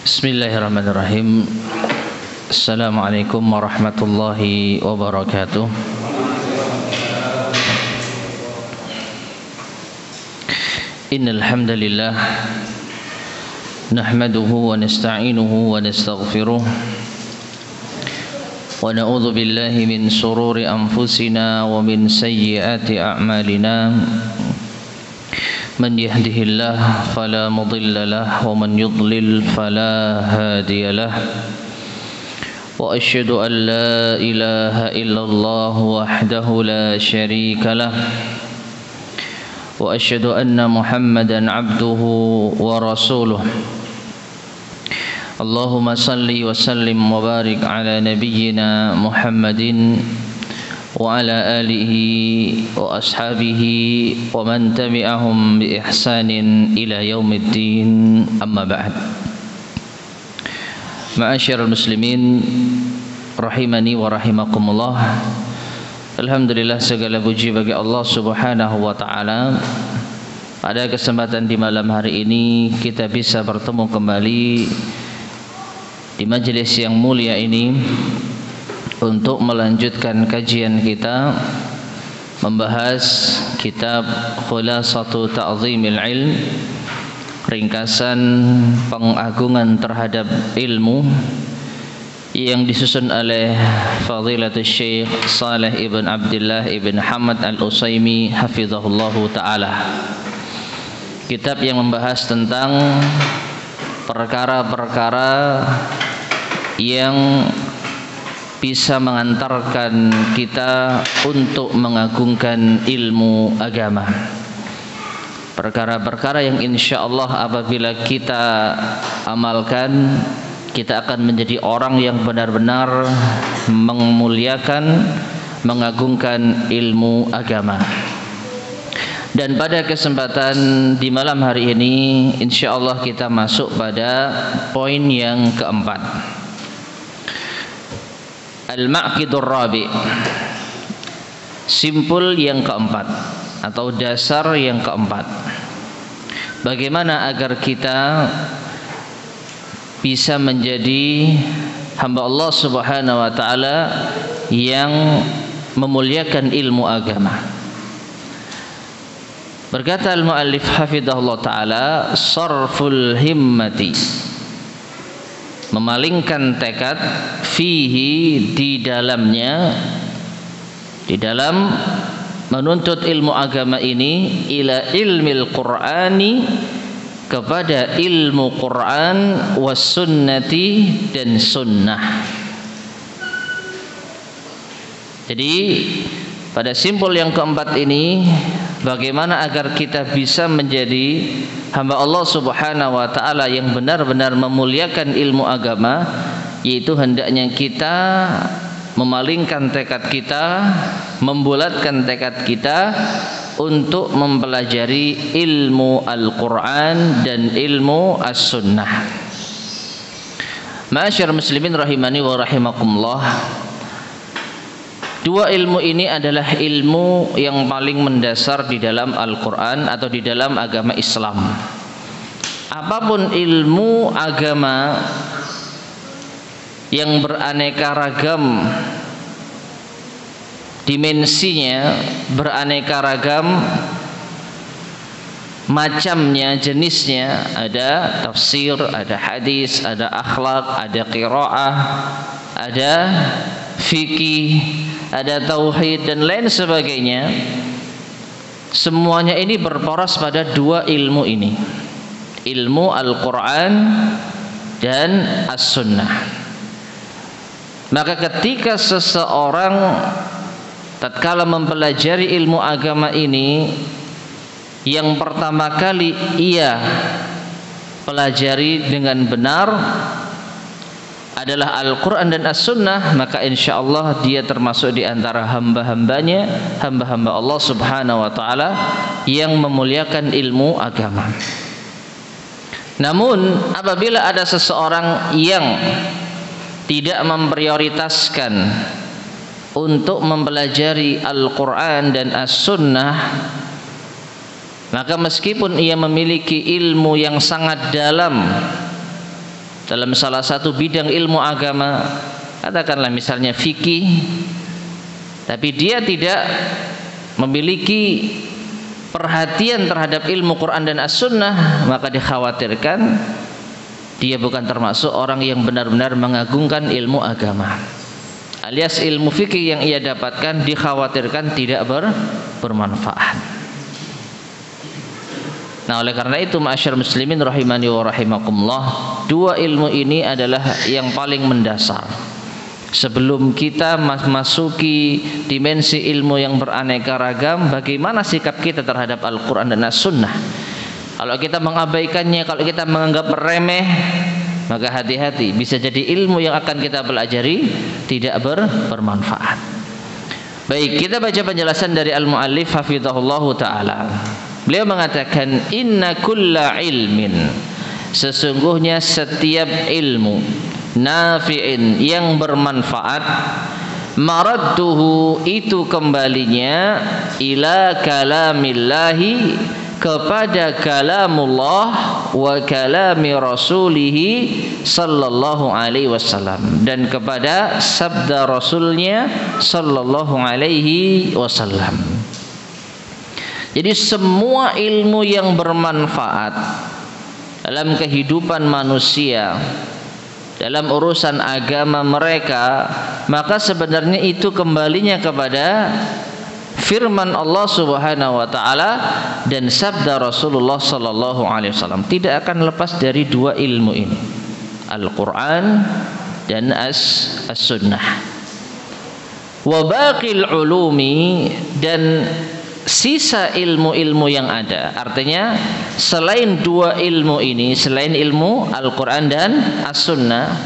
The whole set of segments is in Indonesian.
Bismillahirrahmanirrahim. Assalamualaikum warahmatullahi wabarakatuh. Innal hamdalillah nahmaduhu wa nasta'inuhu wa nastaghfiruh wa na'udzu billahi min shururi anfusina wa min sayyiati a'malina. Man yahdihillahu fala mudilla lahu wa man yudlil fala hadiya lahu. Wa asyhadu an la ilaha illallah wahdahu la syarika lahu. Wa asyhadu anna Muhammadan abduhu wa rasuluh. Allahumma salli wa sallim wa barik ala nabiyyina Muhammadin wa ala alihi wa ashabihi wa man tabi'ahum bi ihsanin ila yaumiddin, amma ba'd. Ma'asyiral muslimin rahimani wa rahimakumullah. Alhamdulillah, segala puji bagi Allah Subhanahu wa taala. Pada kesempatan di malam hari ini kita bisa bertemu kembali di majelis yang mulia ini untuk melanjutkan kajian kita membahas kitab Khulasatu Ta'zimil Ilm, ringkasan pengagungan terhadap ilmu, yang disusun oleh Fadilatul Syekh Saleh ibn Abdullah ibn Hamad al-Utsaimin hafizahullahu ta'ala. Kitab yang membahas tentang perkara-perkara yang bisa mengantarkan kita untuk mengagungkan ilmu agama. Perkara-perkara yang insya Allah apabila kita amalkan, kita akan menjadi orang yang benar-benar memuliakan, mengagungkan ilmu agama. Dan pada kesempatan di malam hari ini insya Allah kita masuk pada poin yang keempat, Al-Ma'qidur Rabi', simpul yang keempat atau dasar yang keempat. Bagaimana agar kita bisa menjadi hamba Allah Subhanahu wa taala yang memuliakan ilmu agama. Berkata al-muallif hafizahullah taala, sarful himmati, memalingkan tekad, fihi, di dalamnya, di dalam menuntut ilmu agama ini, ila ilmil qur'ani, kepada ilmu Quran, was sunnati, dan sunnah. Jadi pada simpul yang keempat ini, bagaimana agar kita bisa menjadi hamba Allah Subhanahu wa taala yang benar-benar memuliakan ilmu agama, yaitu hendaknya kita memalingkan tekad kita, membulatkan tekad kita untuk mempelajari ilmu Al-Quran dan ilmu As-Sunnah. Ma'asyar muslimin rahimani wa rahimakumullah, dua ilmu ini adalah ilmu yang paling mendasar di dalam Al-Quran atau di dalam agama Islam. Apapun ilmu agama yang beraneka ragam dimensinya, beraneka ragam macamnya, jenisnya, ada tafsir, ada hadis, ada akhlak, ada qiraah, ada fikih, ada tauhid, dan lain sebagainya. Semuanya ini berporos pada dua ilmu ini, ilmu Al-Quran dan As-Sunnah. Maka ketika seseorang tatkala mempelajari ilmu agama ini, yang pertama kali ia pelajari dengan benar adalah Al-Quran dan As-Sunnah, maka insya Allah dia termasuk di antara hamba-hambanya, hamba-hamba Allah Subhanahu wa ta'ala yang memuliakan ilmu agama. Namun apabila ada seseorang yang tidak memprioritaskan untuk mempelajari Al-Quran dan As-Sunnah, Maka meskipun ia memiliki ilmu yang sangat dalam salah satu bidang ilmu agama, katakanlah misalnya fikih, tapi dia tidak memiliki perhatian terhadap ilmu Quran dan As-Sunnah, maka dikhawatirkan dia bukan termasuk orang yang benar-benar mengagungkan ilmu agama, alias ilmu fikih yang ia dapatkan dikhawatirkan tidak bermanfaat. Nah, oleh karena itu ma'asyar muslimin rahimani wa rahimakumullah, dua ilmu ini adalah yang paling mendasar. Sebelum kita masuki dimensi ilmu yang beraneka ragam, bagaimana sikap kita terhadap Al-Quran dan As-Sunnah? Kalau kita mengabaikannya, kalau kita menganggap remeh, maka hati-hati, bisa jadi ilmu yang akan kita pelajari tidak bermanfaat. Baik, kita baca penjelasan dari Al-Mu'allif hafizahullahu ta'ala. Beliau mengatakan, inna kulla ilmin, sesungguhnya setiap ilmu nafi'in yang bermanfaat, maradduhu itu kembalinya ila kalamillahi, kepada kalamullah wa kalami rasulihi sallallahu alaihi wasallam, dan kepada sabda rasulnya sallallahu alaihi wasallam. Jadi semua ilmu yang bermanfaat dalam kehidupan manusia, dalam urusan agama mereka, maka sebenarnya itu kembalinya kepada firman Allah Subhanahu wa taala dan sabda Rasulullah sallallahu alaihi wasallam. Tidak akan lepas dari dua ilmu ini, Al-Qur'an dan As-Sunnah. Wa baqil ulumi, dan sisa ilmu-ilmu yang ada. Artinya selain dua ilmu ini, selain ilmu Al-Quran dan As-Sunnah,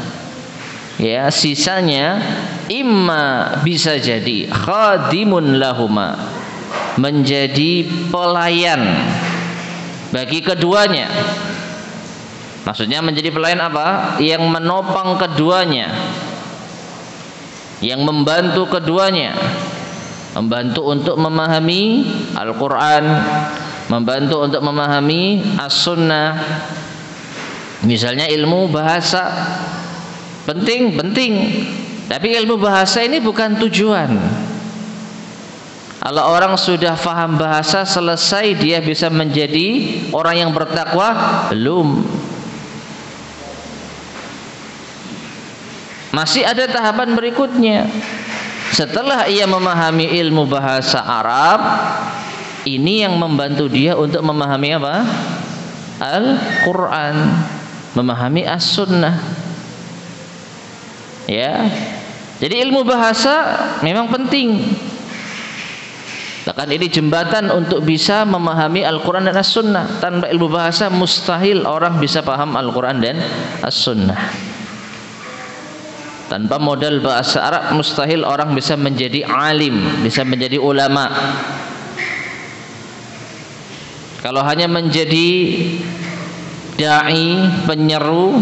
ya, sisanya imma bisa jadi khadimun lahuma, menjadi pelayan bagi keduanya. Maksudnya menjadi pelayan apa? Yang menopang keduanya, yang membantu keduanya, membantu untuk memahami Al-Quran, membantu untuk memahami As-Sunnah. Misalnya ilmu bahasa, penting, tapi ilmu bahasa ini bukan tujuan. Kalau orang sudah faham bahasa selesai dia bisa menjadi orang yang bertakwa? Belum. Masih ada tahapan berikutnya. Setelah ia memahami ilmu bahasa Arab, ini yang membantu dia untuk memahami apa? Al-Quran, memahami As-Sunnah. Ya, jadi ilmu bahasa memang penting. Bahkan ini jembatan untuk bisa memahami Al-Quran dan As-Sunnah. Tanpa ilmu bahasa mustahil orang bisa paham Al-Quran dan As-Sunnah. Tanpa modal bahasa Arab mustahil orang bisa menjadi alim, bisa menjadi ulama. Kalau hanya menjadi dai, penyeru,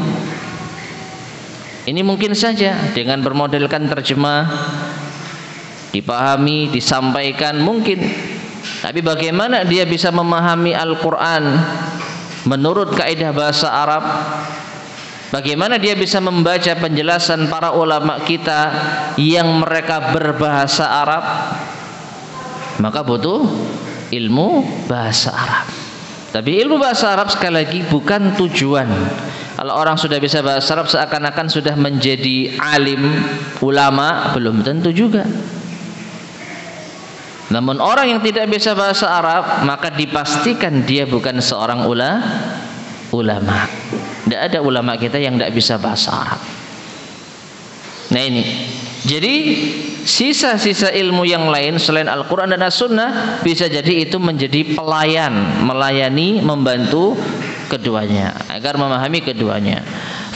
ini mungkin saja dengan bermodalkan terjemah, dipahami, disampaikan, mungkin. Tapi bagaimana dia bisa memahami Al-Quran menurut kaidah bahasa Arab? Bagaimana dia bisa membaca penjelasan para ulama kita yang mereka berbahasa Arab? Maka butuh ilmu bahasa Arab. Tapi ilmu bahasa Arab sekali lagi bukan tujuan. Kalau orang sudah bisa bahasa Arab seakan-akan sudah menjadi alim, ulama, belum tentu juga. Namun orang yang tidak bisa bahasa Arab, maka dipastikan dia bukan seorang ulama. Tidak ada ulama kita yang tidak bisa bahasa Arab. Nah ini, jadi sisa-sisa ilmu yang lain selain Al-Quran dan As-Sunnah bisa jadi itu menjadi pelayan, melayani, membantu keduanya agar memahami keduanya.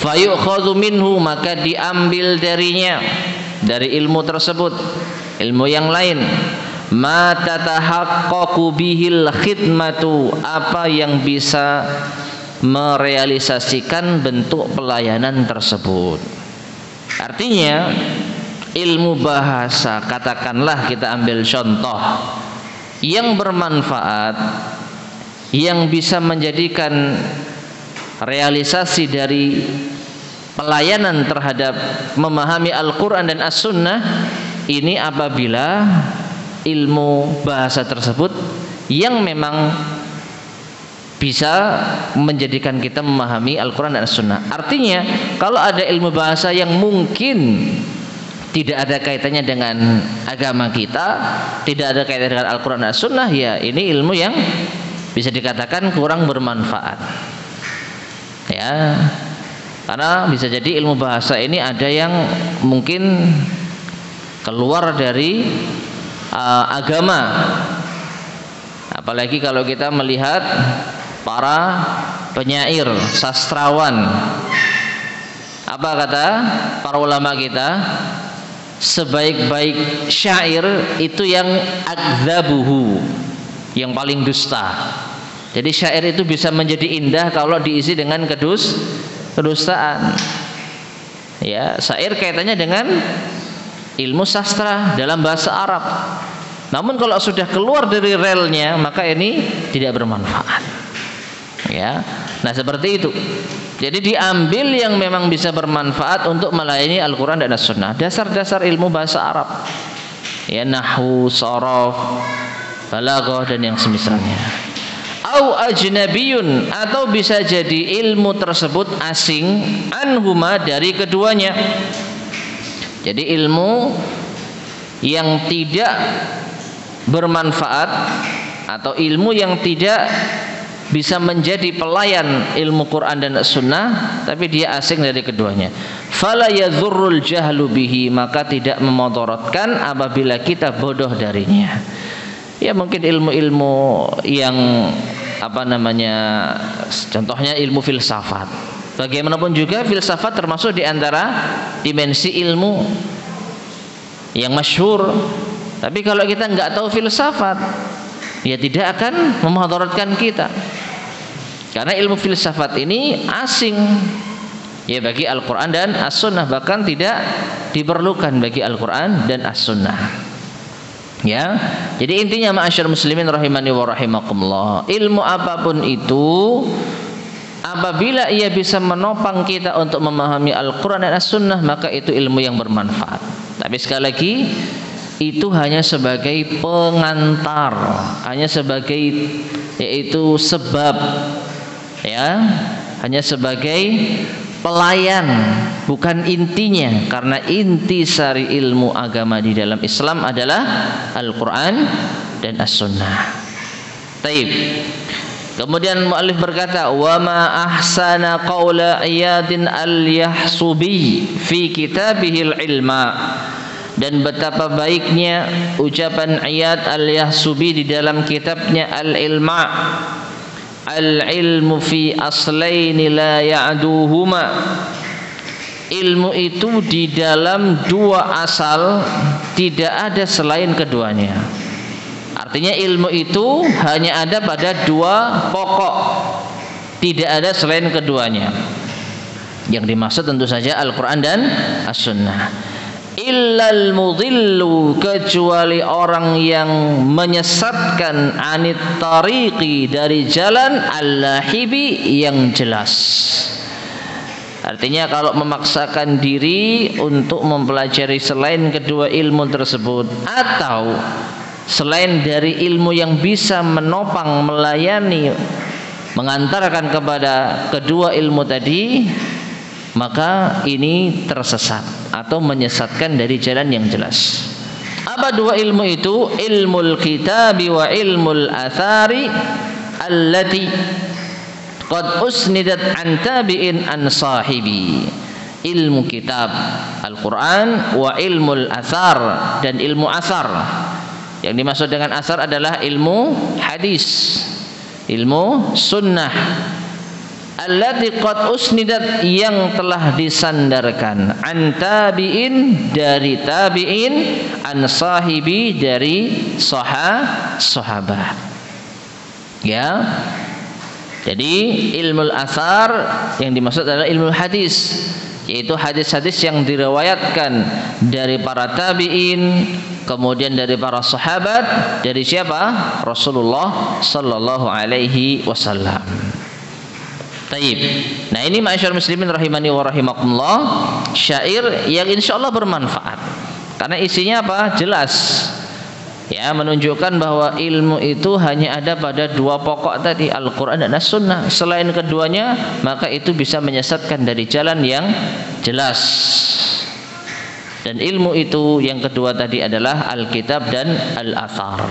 Fayu'khadhu minhu, maka diambil darinya, dari ilmu tersebut, ilmu yang lain. Ma tatahaqqaqu bihil khidmatu, apa yang bisa merealisasikan bentuk pelayanan tersebut. Artinya ilmu bahasa, katakanlah kita ambil contoh yang bermanfaat, yang bisa menjadikan realisasi dari pelayanan terhadap memahami Al-Quran dan As-Sunnah ini apabila ilmu bahasa tersebut yang memang bisa menjadikan kita memahami Al-Quran dan As-Sunnah. Artinya kalau ada ilmu bahasa yang mungkin tidak ada kaitannya dengan agama kita, tidak ada kaitannya dengan Al-Quran dan As-Sunnah, ya ini ilmu yang bisa dikatakan kurang bermanfaat. Ya, karena bisa jadi ilmu bahasa ini ada yang mungkin keluar dari agama. Apalagi kalau kita melihat para penyair, sastrawan. Apa kata para ulama kita? Sebaik-baik syair itu yang akdzabuhu, yang paling dusta. Jadi syair itu bisa menjadi indah kalau diisi dengan kedustaan. Ya, syair kaitannya dengan ilmu sastra dalam bahasa Arab. Namun kalau sudah keluar dari relnya, maka ini tidak bermanfaat. Ya, nah seperti itu. Jadi diambil yang memang bisa bermanfaat untuk melayani Al-Quran dan As-Sunnah. Dasar-dasar ilmu bahasa Arab, ya, nahwu, sharaf, balaghah dan yang semisalnya. Au ajnabiyun, atau bisa jadi ilmu tersebut asing, anhuma, dari keduanya. Jadi ilmu yang tidak bermanfaat atau ilmu yang tidak bisa menjadi pelayan ilmu Quran dan Sunnah, tapi dia asing dari keduanya. Fala yadhurrul jahlu bihi, maka tidak memudaratkan apabila kita bodoh darinya. Ya, mungkin ilmu-ilmu yang contohnya ilmu filsafat. Bagaimanapun juga filsafat termasuk di antara dimensi ilmu yang masyhur. Tapi kalau kita nggak tahu filsafat, ya tidak akan memudaratkan kita. Karena ilmu filsafat ini asing ya bagi Al-Quran dan As-Sunnah, bahkan tidak diperlukan bagi Al-Quran dan As-Sunnah. Ya, jadi intinya ma'asyar muslimin rahimani wa rahimakumullah, ilmu apapun itu apabila ia bisa menopang kita untuk memahami Al-Quran dan As-Sunnah, maka itu ilmu yang bermanfaat. Tapi sekali lagi, itu hanya sebagai pengantar, hanya sebagai yaitu sebab, ya, hanya sebagai pelayan, bukan intinya. Karena inti sari ilmu agama di dalam Islam adalah Al-Quran dan As-Sunnah. Taib. Kemudian mu'allif berkata, wa ma ahsana qawla Iyadin al-Yahsubi fi kitabihil ilma, dan betapa baiknya ucapan Iyad al-Yahsubi di dalam kitabnya Al-Ilma. Al-ilmu fi aslaini la ya'duhuma, ilmu itu di dalam dua asal, tidak ada selain keduanya. Artinya ilmu itu hanya ada pada dua pokok, tidak ada selain keduanya. Yang dimaksud tentu saja Al-Quran dan As-Sunnah. Illal mudhillu, kecuali orang yang menyesatkan, anit tariqi, dari jalan, al-lahibi, yang jelas. Artinya kalau memaksakan diri untuk mempelajari selain kedua ilmu tersebut, atau selain dari ilmu yang bisa menopang, melayani, mengantarkan kepada kedua ilmu tadi, maka ini tersesat atau menyesatkan dari jalan yang jelas. Apa dua ilmu itu? Ilmul kitabi wa ilmul athari allati qad usnidat an tabi'in an sahibi. Ilmu kitab Al-Quran wa ilmul athar, dan ilmu athar. Yang dimaksud dengan athar adalah ilmu hadis, ilmu sunnah. Allati qad usnidat, yang telah disandarkan, an tabi'in, dari tabi'in, an sahibi, dari sahabat. Ya. Jadi ilmu athar yang dimaksud adalah ilmu hadis. yaitu hadis-hadis yang diriwayatkan dari para tabi'in, kemudian dari para sahabat, dari siapa? Rasulullah sallallahu alaihi wasallam. Taib. Nah, ini ma'asyar muslimin rahimani wa rahimakumullah, syair yang insyaallah bermanfaat. Karena isinya apa? Jelas. Ya, menunjukkan bahwa ilmu itu hanya ada pada dua pokok tadi, Al-Quran dan As-Sunnah. Selain keduanya, maka itu bisa menyesatkan dari jalan yang jelas. Dan ilmu itu yang kedua tadi adalah Alkitab dan Al-Athar,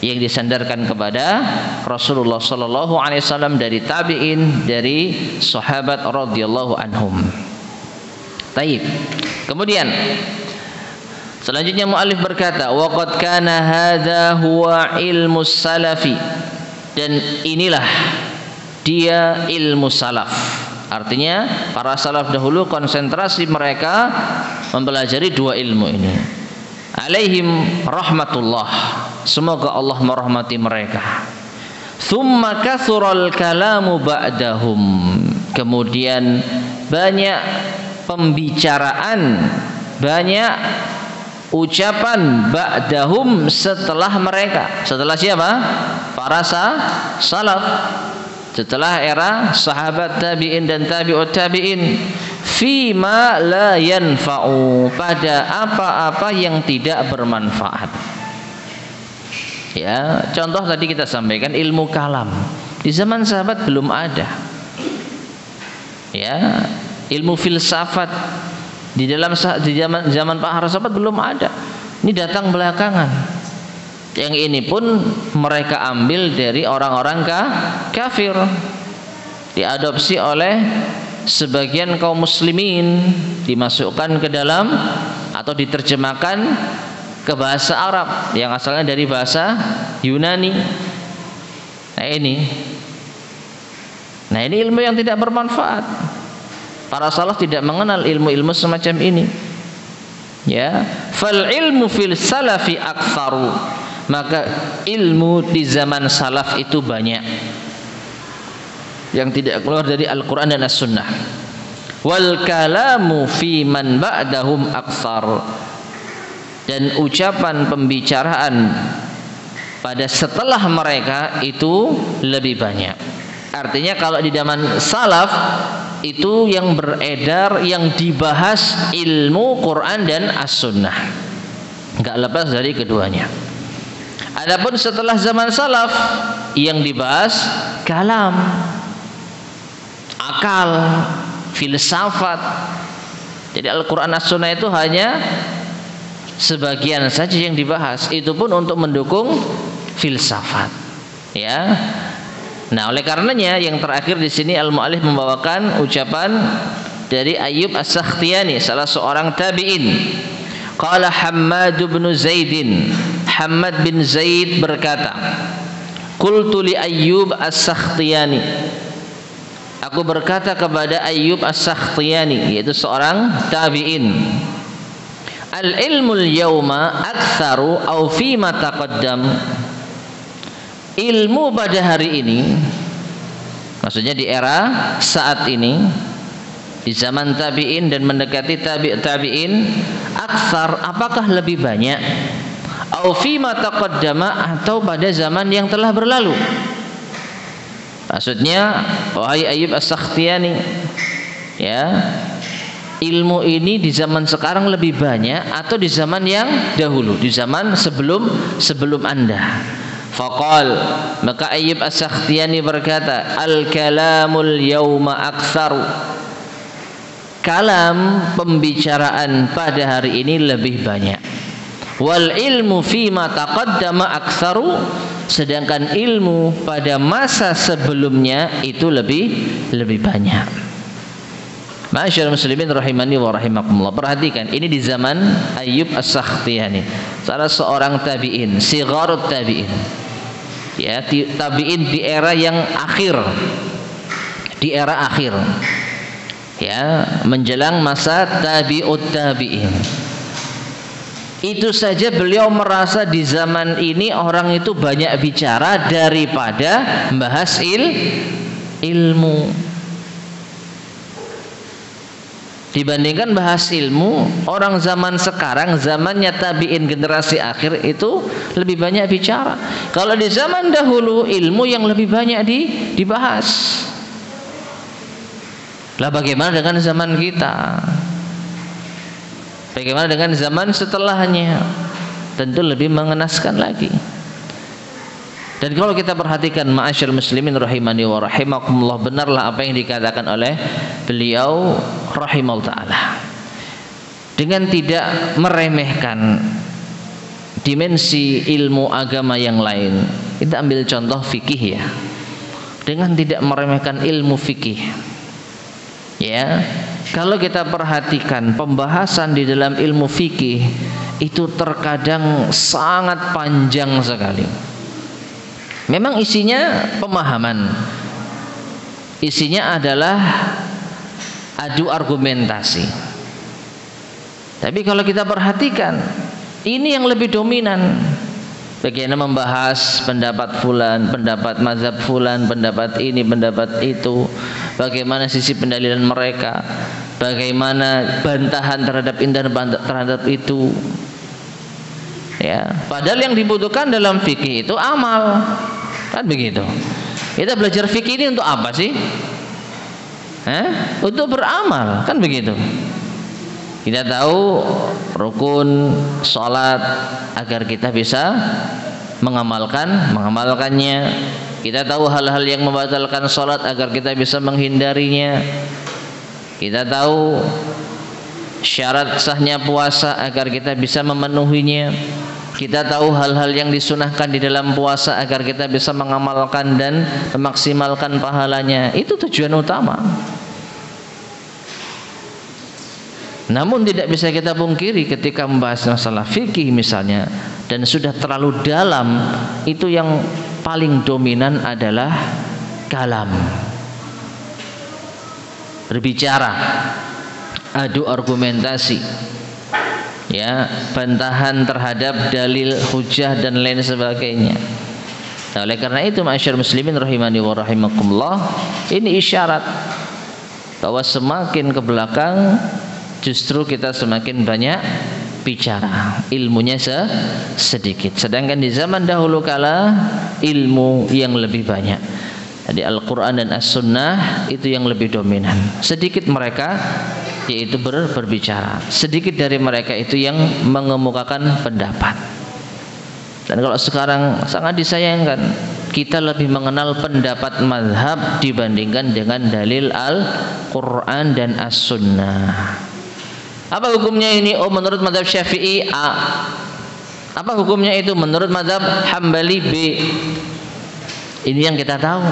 yang disandarkan kepada Rasulullah sallallahu alaihi wasallam dari tabi'in, dari sahabat radhiyallahu anhum. Taib. Kemudian selanjutnya muallif berkata, wa qad kana hadza huwa ilmu salafi, dan inilah dia ilmu salaf. Artinya para salaf dahulu konsentrasi mereka mempelajari dua ilmu ini. Alaihim rahmatullah, semoga Allah merahmati mereka. Tsumma kathural kalamu ba'dahum, kemudian banyak pembicaraan, banyak ucapan ba'dahum setelah mereka. Setelah siapa? Para salaf. Setelah era sahabat, tabi'in dan tabi'ut tabi'in. Fima la yanfa'u, pada apa-apa yang tidak bermanfaat. Ya, contoh tadi kita sampaikan ilmu kalam. Di zaman sahabat belum ada. Ya, ilmu filsafat di zaman para sahabat belum ada. Ini datang belakangan. Yang ini pun mereka ambil dari orang-orang kafir, diadopsi oleh sebagian kaum muslimin, dimasukkan ke dalam atau diterjemahkan ke bahasa Arab yang asalnya dari bahasa Yunani. Nah ini ilmu yang tidak bermanfaat. Para salaf tidak mengenal ilmu-ilmu semacam ini. Ya, fal ilmu fil salafi aktsaru, maka ilmu di zaman salaf itu banyak yang tidak keluar dari Al-Quran dan As-Sunnah. Wal kalamu fi man ba'dahum aktsar, dan ucapan pembicaraan pada setelah mereka itu lebih banyak. Artinya kalau di zaman salaf itu yang beredar, yang dibahas ilmu Quran dan As-Sunnah, enggak lepas dari keduanya. Adapun setelah zaman salaf yang dibahas kalam, akal, filsafat. Jadi Al-Quran As-Sunnah itu hanya sebagian saja yang dibahas, itu pun untuk mendukung filsafat. Ya. Nah, oleh karenanya yang terakhir di sini al-mu'allif membawakan ucapan dari Ayyub As-Sakhtiyani, salah seorang tabi'in. Qala Hammad bin Zaidin, Hammad bin Zaid berkata, qultu li Ayyub As-Sakhtiyani, aku berkata kepada Ayyub As-Sakhtiyani, yaitu seorang tabi'in, al-ilmul yawma aktsaru aw fima taqaddam, ilmu pada hari ini, maksudnya di era saat ini, di zaman tabi'in dan mendekati tabi'in, aktsar, apakah lebih banyak, aw fima taqaddama, atau pada zaman yang telah berlalu. Maksudnya, wahai Ayyub As-Sakhtiyani, ya, ilmu ini di zaman sekarang lebih banyak atau di zaman yang dahulu, di zaman sebelum Anda. Faqal, maka Ayyub As-Sakhtiyani berkata, al-kalamul yawma aktsaru, kalam, pembicaraan pada hari ini lebih banyak. Wal ilmu fima taqaddama aktsaru, sedangkan ilmu pada masa sebelumnya itu lebih banyak. Ma'asyiral muslimin rahimani wa rahimakumullah. Perhatikan, ini di zaman Ayyub As-Sakhtiyani, salah seorang tabi'in, sigharut tabi'in. Ya, tabi'in di era yang akhir. Di era akhir. Ya, menjelang masa tabi'ut tabi'in. Itu saja beliau merasa di zaman ini orang itu banyak bicara daripada membahas ilmu. Dibandingkan bahas ilmu, orang zaman sekarang, zamannya tabi'in generasi akhir itu lebih banyak bicara. Kalau di zaman dahulu ilmu yang lebih banyak dibahas. Lah bagaimana dengan zaman kita? Bagaimana dengan zaman setelahnya? Tentu lebih mengenaskan lagi. Dan kalau kita perhatikan ma'asyar muslimin rahimani wa rahimakumullah, benarlah apa yang dikatakan oleh beliau rahimahullah ta'ala, dengan tidak meremehkan dimensi ilmu agama yang lain. Kita ambil contoh fikih ya, dengan tidak meremehkan ilmu fikih ya. Kalau kita perhatikan pembahasan di dalam ilmu fikih itu terkadang sangat panjang sekali. Memang isinya pemahaman, isinya adalah adu argumentasi. Tapi kalau kita perhatikan, ini yang lebih dominan. Bagaimana membahas pendapat fulan, pendapat mazhab fulan, pendapat ini, pendapat itu, bagaimana sisi pendalilan mereka, bagaimana bantahan terhadap ini dan terhadap itu. Ya, padahal yang dibutuhkan dalam fikih itu amal, kan begitu. Kita belajar fikih ini untuk apa sih? Untuk beramal, kan begitu. Kita tahu rukun sholat agar kita bisa mengamalkannya. Kita tahu hal-hal yang membatalkan sholat agar kita bisa menghindarinya. Kita tahu syarat sahnya puasa agar kita bisa memenuhinya. Kita tahu hal-hal yang disunahkan di dalam puasa agar kita bisa mengamalkan dan memaksimalkan pahalanya. Itu tujuan utama. Namun tidak bisa kita pungkiri ketika membahas masalah fikih misalnya, dan sudah terlalu dalam, itu yang paling dominan adalah kalam, berbicara, adu argumentasi, ya, bantahan terhadap dalil, hujah dan lain sebagainya. Nah, oleh karena itu ma'asyar muslimin rahimani wa rahimakumullah, ini isyarat bahwa semakin ke belakang justru kita semakin banyak bicara, ilmunya sedikit. Sedangkan di zaman dahulu kala ilmu yang lebih banyak. Jadi Al-Quran dan As-Sunnah itu yang lebih dominan. Sedikit mereka yaitu berbicara, sedikit dari mereka itu yang mengemukakan pendapat. Dan kalau sekarang sangat disayangkan, kita lebih mengenal pendapat mazhab dibandingkan dengan dalil Al-Quran dan As-Sunnah. Apa hukumnya ini? Oh, menurut mazhab Syafi'i A. Apa hukumnya itu? Menurut mazhab Hambali B. Ini yang kita tahu.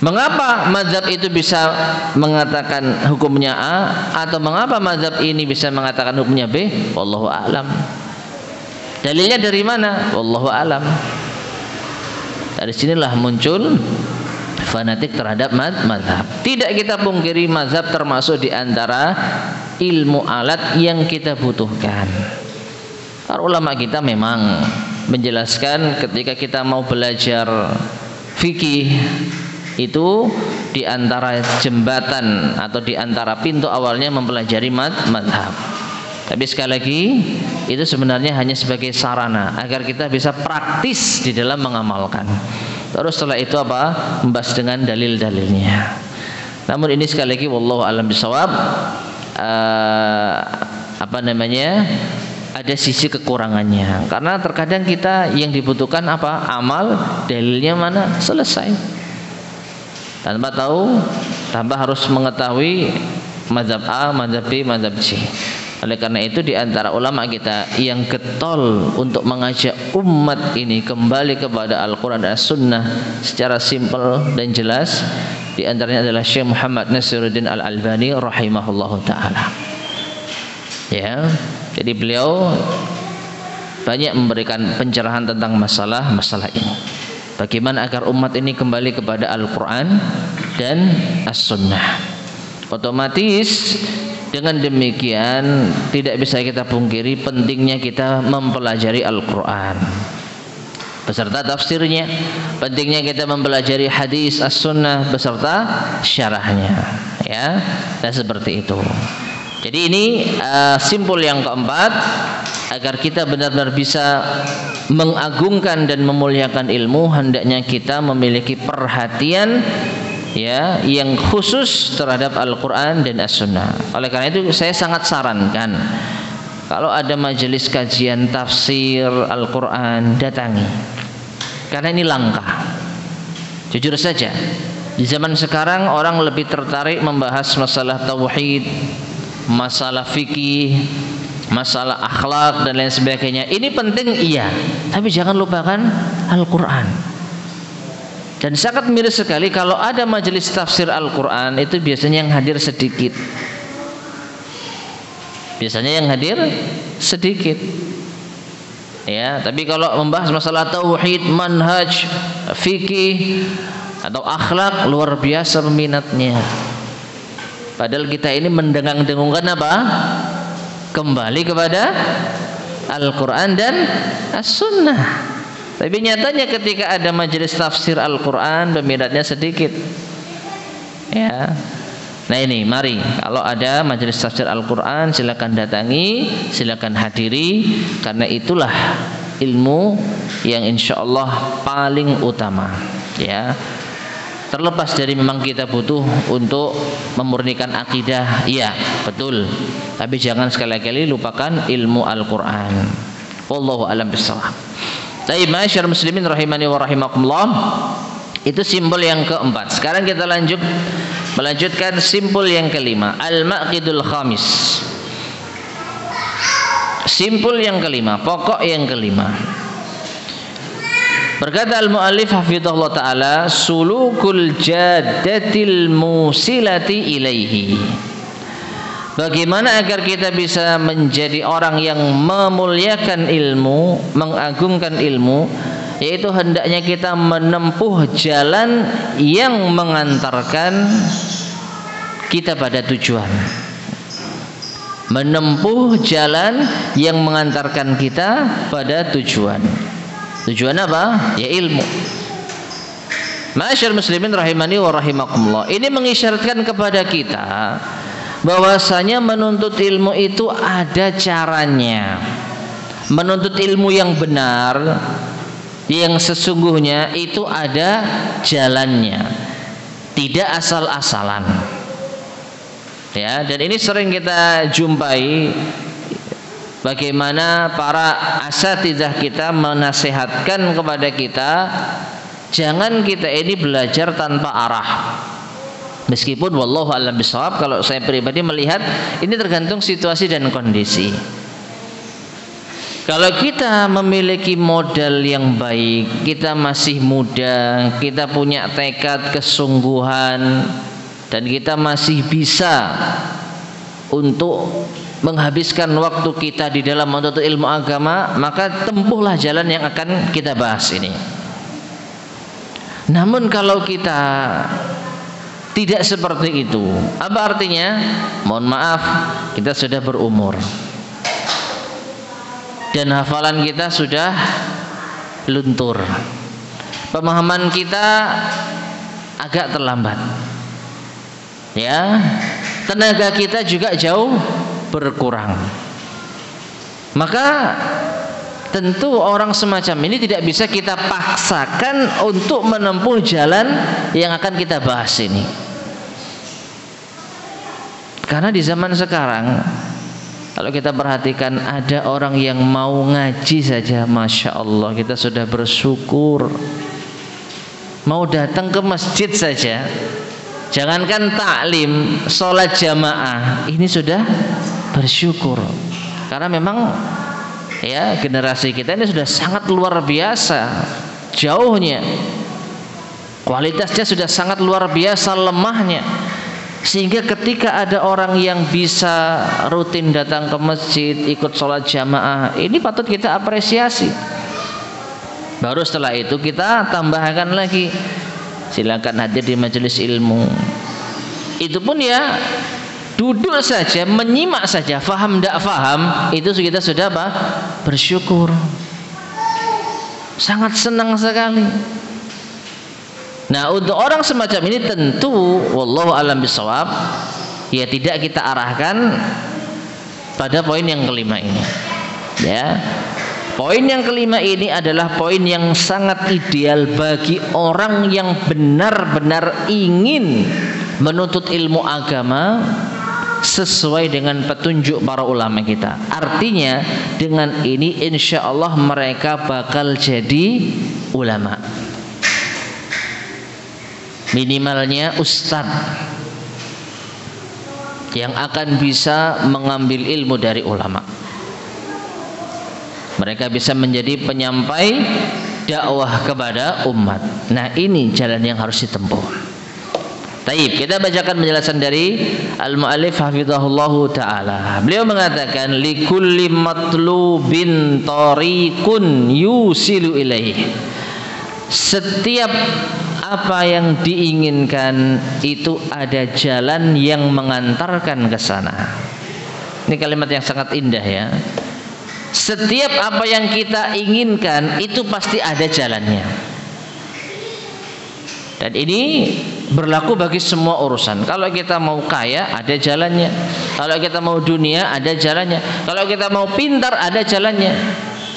Mengapa mazhab itu bisa mengatakan hukumnya A, atau mengapa mazhab ini bisa mengatakan hukumnya B? Wallahu a'lam. Dalilnya dari mana? Wallahu a'lam. Dari sinilah muncul fanatik terhadap mazhab. Tidak kita pungkiri mazhab termasuk di antara ilmu alat yang kita butuhkan. Para ulama kita memang menjelaskan ketika kita mau belajar fikih itu di antara jembatan atau di antara pintu awalnya mempelajari mazhab. Tapi sekali lagi itu sebenarnya hanya sebagai sarana agar kita bisa praktis di dalam mengamalkan. Terus setelah itu apa? Membahas dengan dalil-dalilnya. Namun ini sekali lagi wallahu a'lam bishawab, ada sisi kekurangannya, karena terkadang kita yang dibutuhkan apa? Amal, dalilnya mana? Selesai. Tanpa tahu, tanpa harus mengetahui mazhab A, mazhab B, mazhab C. Oleh karena itu di antara ulama kita yang getol untuk mengajak umat ini kembali kepada Al-Quran dan As-Sunnah secara simpel dan jelas, di antaranya adalah Syekh Muhammad Nasiruddin Al-Albani rahimahullahu ta'ala. Ya, jadi beliau banyak memberikan pencerahan tentang masalah ini. Bagaimana agar umat ini kembali kepada Al-Quran dan As-Sunnah. Otomatis dengan demikian tidak bisa kita pungkiri pentingnya kita mempelajari Al-Quran beserta tafsirnya, pentingnya kita mempelajari hadis As-Sunnah beserta syarahnya. ya. Dan seperti itu. Jadi ini simpul yang keempat, agar kita benar-benar bisa mengagungkan dan memuliakan ilmu, hendaknya kita memiliki perhatian ya yang khusus terhadap Al-Quran dan As-Sunnah. Oleh karena itu saya sangat sarankan, kalau ada majelis kajian tafsir Al-Quran, datangi, karena ini langka. Jujur saja, di zaman sekarang orang lebih tertarik membahas masalah tauhid, masalah fikih, masalah akhlak dan lain sebagainya. Ini penting iya, tapi jangan lupakan Al-Quran. Dan sangat miris sekali kalau ada majelis tafsir Al-Quran, itu biasanya yang hadir sedikit. Biasanya yang hadir sedikit. Ya, tapi kalau membahas masalah tauhid, manhaj, fikih atau akhlak, luar biasa peminatnya. Padahal kita ini mendengung-dengungkan apa? Kembali kepada Al-Quran dan As-Sunnah. Tapi nyatanya ketika ada majelis tafsir Al-Quran, peminatnya sedikit. Ya. Nah ini, mari kalau ada majelis tafsir Al-Quran, silakan datangi, silakan hadiri, karena itulah ilmu yang insya Allah paling utama. Ya. Terlepas dari memang kita butuh untuk memurnikan akidah, iya betul, tapi jangan sekali-kali lupakan ilmu Al-Quran. Wallahu a'lam bishawab. Baik, masyarakat muslimin rahimani wa rahimakumullah, itu simbol yang keempat. Sekarang kita melanjutkan simbol yang kelima, al-maqidul khamis. Simbol yang kelima, pokok yang kelima. Berkata al-muallif hafizahullah ta'ala, sulukul jaddatil musilati ilaihi. Bagaimana agar kita bisa menjadi orang yang memuliakan ilmu, mengagungkan ilmu, yaitu hendaknya kita menempuh jalan yang mengantarkan kita pada tujuan. Menempuh jalan yang mengantarkan kita pada tujuan. Tujuan apa? Ya ilmu. Masyaallah muslimin rahimani wa rahimakumullah. Ini mengisyaratkan kepada kita bahwasanya menuntut ilmu itu ada caranya. Menuntut ilmu yang benar, yang sesungguhnya itu ada jalannya. Tidak asal-asalan. Ya, dan ini sering kita jumpai, bagaimana para asatidzah kita menasihatkan kepada kita, jangan kita ini belajar tanpa arah. Meskipun wallahu a'lam bishawab, kalau saya pribadi melihat ini tergantung situasi dan kondisi. Kalau kita memiliki modal yang baik, kita masih muda, kita punya tekad, kesungguhan, dan kita masih bisa untuk menghabiskan waktu kita di dalam menuntut ilmu agama, maka tempuhlah jalan yang akan kita bahas ini. Namun kalau kita tidak seperti itu, apa artinya? Mohon maaf, kita sudah berumur dan hafalan kita sudah luntur, pemahaman kita agak terlambat, ya, tenaga kita juga jauh berkurang. Maka tentu orang semacam ini tidak bisa kita paksakan untuk menempuh jalan yang akan kita bahas ini. Karena di zaman sekarang, kalau kita perhatikan, ada orang yang mau ngaji saja, masya Allah, kita sudah bersyukur. Mau datang ke masjid saja, jangankan taklim, sholat jamaah, ini sudah bersyukur. Karena memang ya generasi kita ini sudah sangat luar biasa jauhnya, kualitasnya sudah sangat luar biasa lemahnya, sehingga ketika ada orang yang bisa rutin datang ke masjid, ikut sholat jamaah, ini patut kita apresiasi. Baru setelah itu kita tambahkan lagi, silakan hadir di majelis ilmu. Itu pun ya duduk saja, menyimak saja, faham tidak faham, itu kita sudah apa? Bersyukur. Sangat senang sekali. Nah, untuk orang semacam ini tentu wallahu alam bisawab, ya tidak kita arahkan pada poin yang kelima ini. Ya. Poin yang kelima ini adalah poin yang sangat ideal bagi orang yang benar-benar ingin menuntut ilmu agama sesuai dengan petunjuk para ulama kita. Artinya dengan ini insya Allah mereka bakal jadi ulama, minimalnya ustadz yang akan bisa mengambil ilmu dari ulama. Mereka bisa menjadi penyampai dakwah kepada umat. Nah, ini jalan yang harus ditempuh. Taib, kita bacakan penjelasan dari al-mu'allif hafizahullahu ta'ala. Beliau mengatakan likulli matlubin tariqun yusilu ilaih. Setiap apa yang diinginkan itu ada jalan yang mengantarkan ke sana. Ini kalimat yang sangat indah ya. Setiap apa yang kita inginkan itu pasti ada jalannya. Dan ini berlaku bagi semua urusan. Kalau kita mau kaya ada jalannya. Kalau kita mau dunia ada jalannya. Kalau kita mau pintar ada jalannya.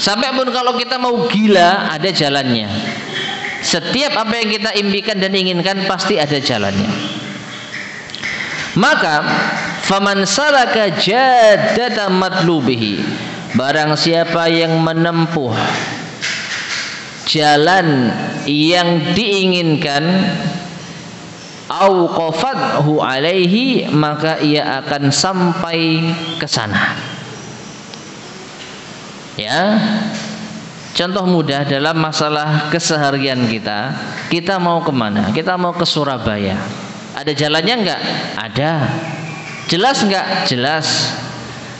Sampai pun kalau kita mau gila ada jalannya. Setiap apa yang kita impikan dan inginkan pasti ada jalannya. Maka faman salaka jaddata matlubihi, barang siapa yang menempuh jalan yang diinginkan, auqafathu alaihi, maka ia akan sampai ke sana. Ya, contoh mudah dalam masalah keseharian kita. Kita mau kemana? Kita mau ke Surabaya. Ada jalannya enggak? Ada. Jelas enggak? Jelas.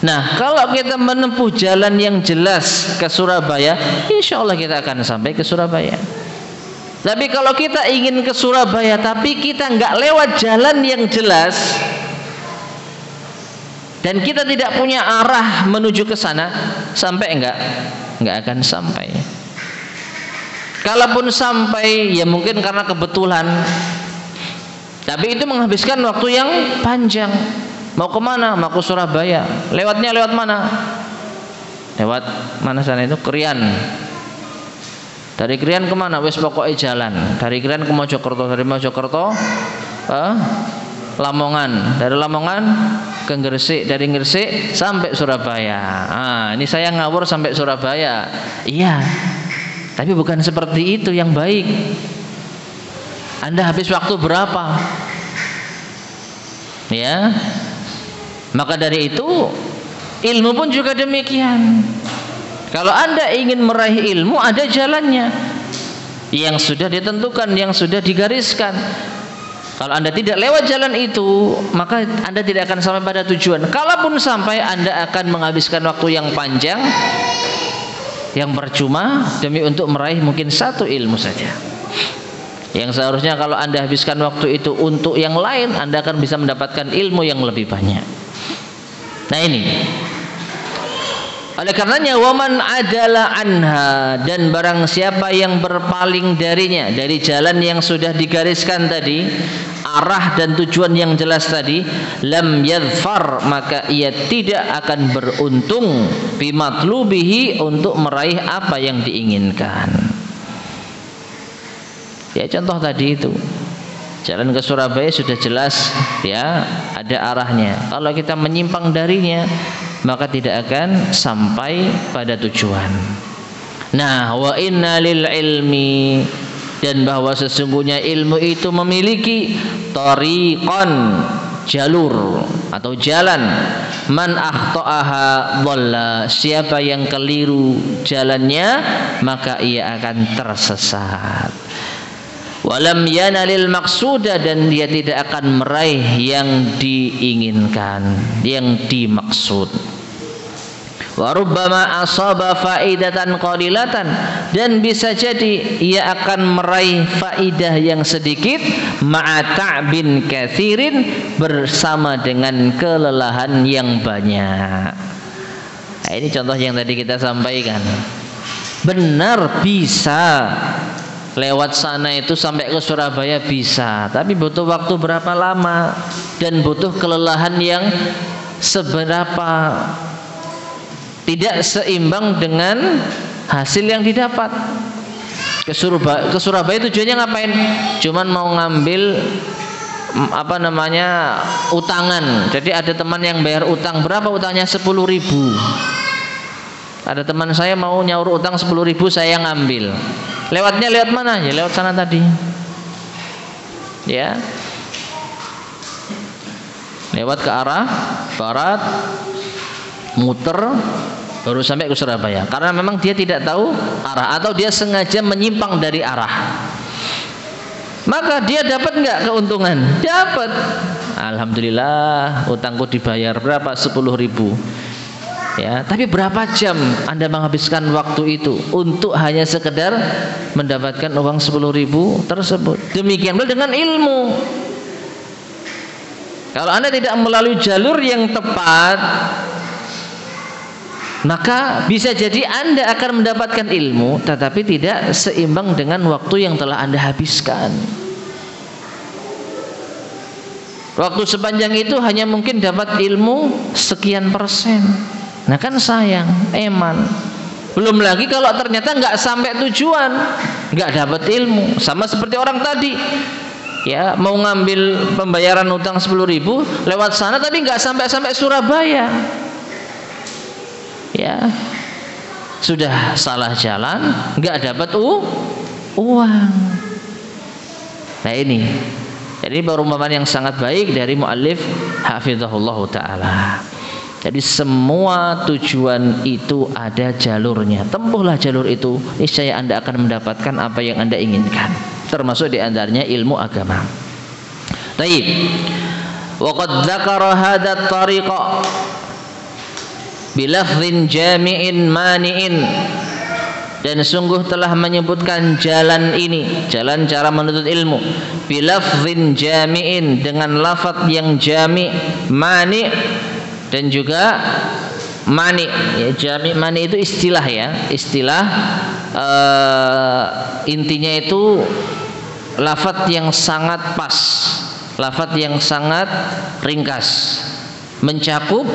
Nah, kalau kita menempuh jalan yang jelas ke Surabaya, insya Allah kita akan sampai ke Surabaya. Tapi kalau kita ingin ke Surabaya tapi kita nggak lewat jalan yang jelas dan kita tidak punya arah menuju ke sana, sampai nggak akan sampai. Kalaupun sampai, ya mungkin karena kebetulan, tapi itu menghabiskan waktu yang panjang. Mau kemana? Mau ke Surabaya. Lewatnya lewat mana? Lewat mana sana itu? Krian. Dari Krian kemana? Wes pokoknya jalan. Dari Krian ke Mojokerto. Dari Mojokerto Lamongan. Dari Lamongan ke Gresik. Dari Gresik sampai Surabaya. Nah, ini saya ngawur sampai Surabaya. Iya. Tapi bukan seperti itu yang baik. Anda habis waktu berapa? Ya. Maka dari itu ilmu pun juga demikian. Kalau Anda ingin meraih ilmu, ada jalannya yang sudah ditentukan, yang sudah digariskan. Kalau Anda tidak lewat jalan itu, maka Anda tidak akan sampai pada tujuan. Kalaupun sampai, Anda akan menghabiskan waktu yang panjang, yang percuma demi untuk meraih mungkin satu ilmu saja. Yang seharusnya kalau Anda habiskan waktu itu untuk yang lain, Anda akan bisa mendapatkan ilmu yang lebih banyak. Nah ini, oleh karenanya waman adalah anha, dan barang siapa yang berpaling darinya, dari jalan yang sudah digariskan tadi, arah dan tujuan yang jelas tadi, lam yadfar, maka ia tidak akan beruntung bimatlubihi, untuk meraih apa yang diinginkan. Ya contoh tadi itu, jalan ke Surabaya sudah jelas ya, ada arahnya. Kalau kita menyimpang darinya, maka tidak akan sampai pada tujuan. Nah, wa inna lil ilmi, dan bahwa sesungguhnya ilmu itu memiliki tariqan, jalur atau jalan, man akhtaaha dhalla, siapa yang keliru jalannya maka ia akan tersesat. Walam yanalil maqsuda, dan dia tidak akan meraih yang diinginkan, yang dimaksud. Wa rubbama asaba faidatan qalilatan, dan bisa jadi ia akan meraih faidah yang sedikit, ma'a ta'bin katsirin, bersama dengan kelelahan yang banyak. Nah, ini contoh yang tadi kita sampaikan. Benar bisa lewat sana itu sampai ke Surabaya bisa, tapi butuh waktu berapa lama dan butuh kelelahan yang seberapa, tidak seimbang dengan hasil yang didapat. Ke Surabaya tujuannya ngapain? Cuman mau ngambil utangan. Jadi ada teman yang bayar utang, berapa utangnya? 10.000. Ada teman saya mau nyaur utang 10.000, saya ngambil. Lewatnya lewat mana? Ya lewat sana tadi. Ya. Lewat ke arah barat, muter baru sampai ke Surabaya. Karena memang dia tidak tahu arah atau dia sengaja menyimpang dari arah. Maka dia dapat enggak keuntungan? Dapat. Alhamdulillah, utangku dibayar berapa? 10.000. Ya, tapi berapa jam Anda menghabiskan waktu itu untuk hanya sekedar mendapatkan uang 10.000 tersebut? Demikian pula dengan ilmu. Kalau Anda tidak melalui jalur yang tepat, maka bisa jadi Anda akan mendapatkan ilmu tetapi tidak seimbang dengan waktu yang telah Anda habiskan. Waktu sepanjang itu hanya mungkin dapat ilmu sekian persen. Nah kan sayang, eman. Belum lagi kalau ternyata nggak sampai tujuan, nggak dapat ilmu. Sama seperti orang tadi, ya mau ngambil pembayaran utang 10.000 lewat sana tapi nggak sampai Surabaya. Ya sudah salah jalan, nggak dapat uang. Nah ini, jadi perumpamaan yang sangat baik dari muallif hafizahullah taala. Jadi semua tujuan itu ada jalurnya. Tempuhlah jalur itu, niscaya Anda akan mendapatkan apa yang Anda inginkan. Termasuk di antaranya ilmu agama. Baik. Wa qad dzakara hadha at-tariqa bilafdhin jami'in mani'in, dan sungguh telah menyebutkan jalan ini, jalan cara menuntut ilmu, bilafdhin jami'in, dengan lafaz yang jami', mani' dan juga mani. Ya, jami' mani itu istilah, ya, istilah intinya itu lafaz yang sangat pas, lafaz yang sangat ringkas, mencakup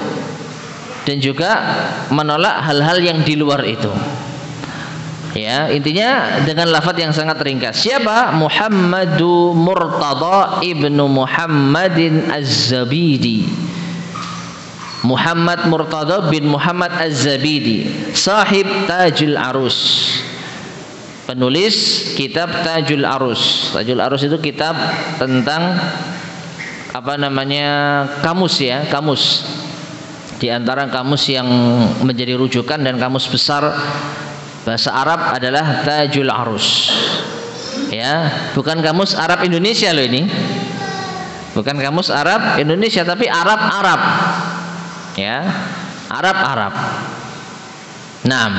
dan juga menolak hal-hal yang di luar itu. Ya, intinya dengan lafaz yang sangat ringkas. Siapa? Muhammadu Murtada ibnu Muhammadin Az-Zabidi. Muhammad Murtada bin Muhammad Az-Zabidi, sahib Tajul Arus, penulis kitab Tajul Arus. Tajul Arus itu kitab tentang kamus, ya, kamus. Di antara kamus yang menjadi rujukan dan kamus besar bahasa Arab adalah Tajul Arus. Ya, bukan kamus Arab Indonesia loh ini. Bukan kamus Arab Indonesia, tapi Arab-Arab. Ya, Arab-Arab. Naam.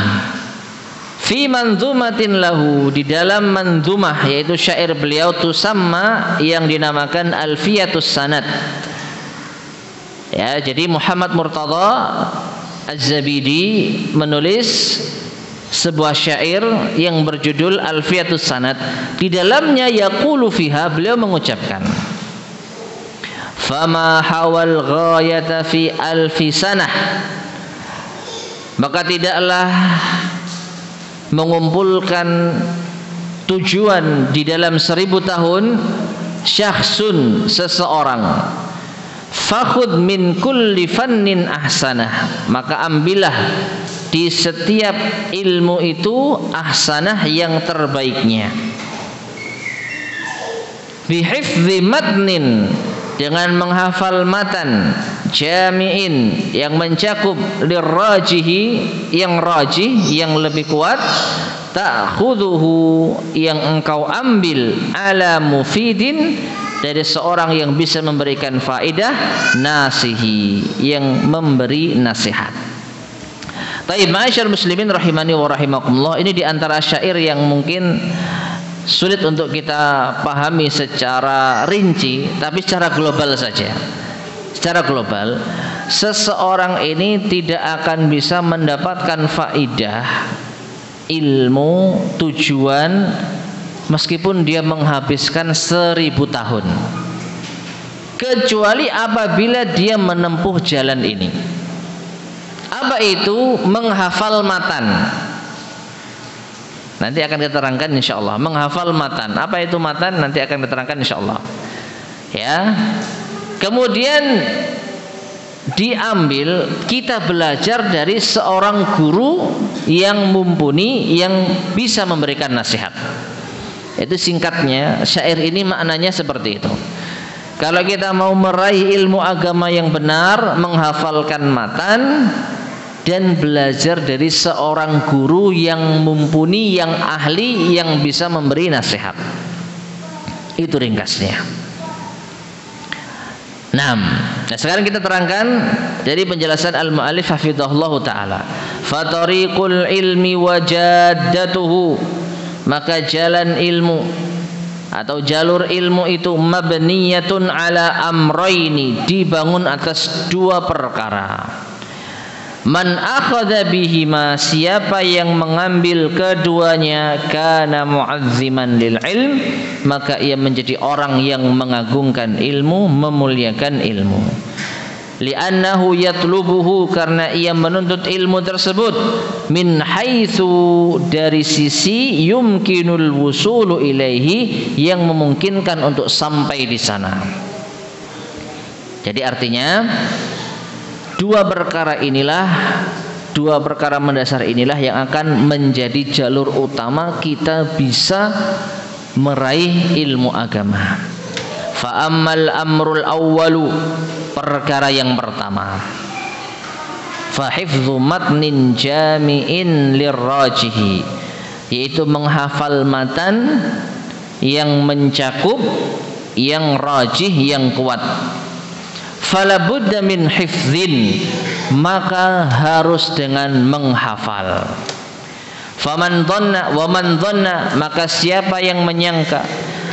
Fi manzumatin lahu, di dalam manzumah, yaitu syair beliau tusamma, yang dinamakan Alfiyatus Sanad. Ya, jadi Muhammad Murtada Az-Zabidi menulis sebuah syair yang berjudul Alfiyatus Sanad. Di dalamnya yaqulu fiha, beliau mengucapkan, fama hawal ghayata fi alfi sanah, maka tidaklah mengumpulkan tujuan di dalam 1000 tahun, syakhsun, seseorang, fakhud min kulli fannin ahsanah, maka ambillah di setiap ilmu itu ahsanah, yang terbaiknya, bihifdzi matnin, dengan menghafal matan, jami'in, yang mencakup, lirrajihi, yang rajih, yang lebih kuat, ta'khudhuhu, yang engkau ambil, ala mufidin, dari seorang yang bisa memberikan faedah, nasihi, yang memberi nasihat. Taib, ma'asyar muslimin rahimani wa rahimakumullah, ini diantara syair yang mungkin sulit untuk kita pahami secara rinci, tapi secara global saja. Secara global, seseorang ini tidak akan bisa mendapatkan faidah, ilmu, tujuan meskipun dia menghabiskan 1000 tahun, kecuali apabila dia menempuh jalan ini. Apa itu? Menghafal matan. Nanti akan kita terangkan insyaallah. Menghafal matan. Apa itu matan? Nanti akan kita terangkan insyaallah. Ya. Kemudian diambil, kita belajar dari seorang guru yang mumpuni, yang bisa memberikan nasihat. Itu singkatnya, syair ini maknanya seperti itu. Kalau kita mau meraih ilmu agama yang benar, menghafalkan matan dan belajar dari seorang guru yang mumpuni, yang ahli, yang bisa memberi nasihat. Itu ringkasnya. Nah, sekarang kita terangkan dari penjelasan al-mu'allif hafizahullah ta'ala. Fatariqul ilmi wajaddatuhu, maka jalan ilmu atau jalur ilmu itu mabniyatun ala amraini, dibangun atas 2 perkara. Man akhadha bihima, siapa yang mengambil keduanya, kana mu'azziman lil ilm, maka ia menjadi orang yang mengagungkan ilmu, memuliakan ilmu. Li'annahu yatlubuhu, karena ia menuntut ilmu tersebut, min haitsu, dari sisi yumkinul wusulu ilaihi, yang memungkinkan untuk sampai di sana. Jadi artinya 2 perkara inilah, 2 perkara mendasar inilah yang akan menjadi jalur utama kita bisa meraih ilmu agama. Fa ammal amrul awwalu, perkara yang pertama, fa hifdzu matnin jami'in lirrajihi, yaitu menghafal matan yang mencakup, yang rajih, yang kuat. Fala budda min hifdzin, maka harus dengan menghafal. Faman dhanna wa man dhanna, maka siapa yang menyangka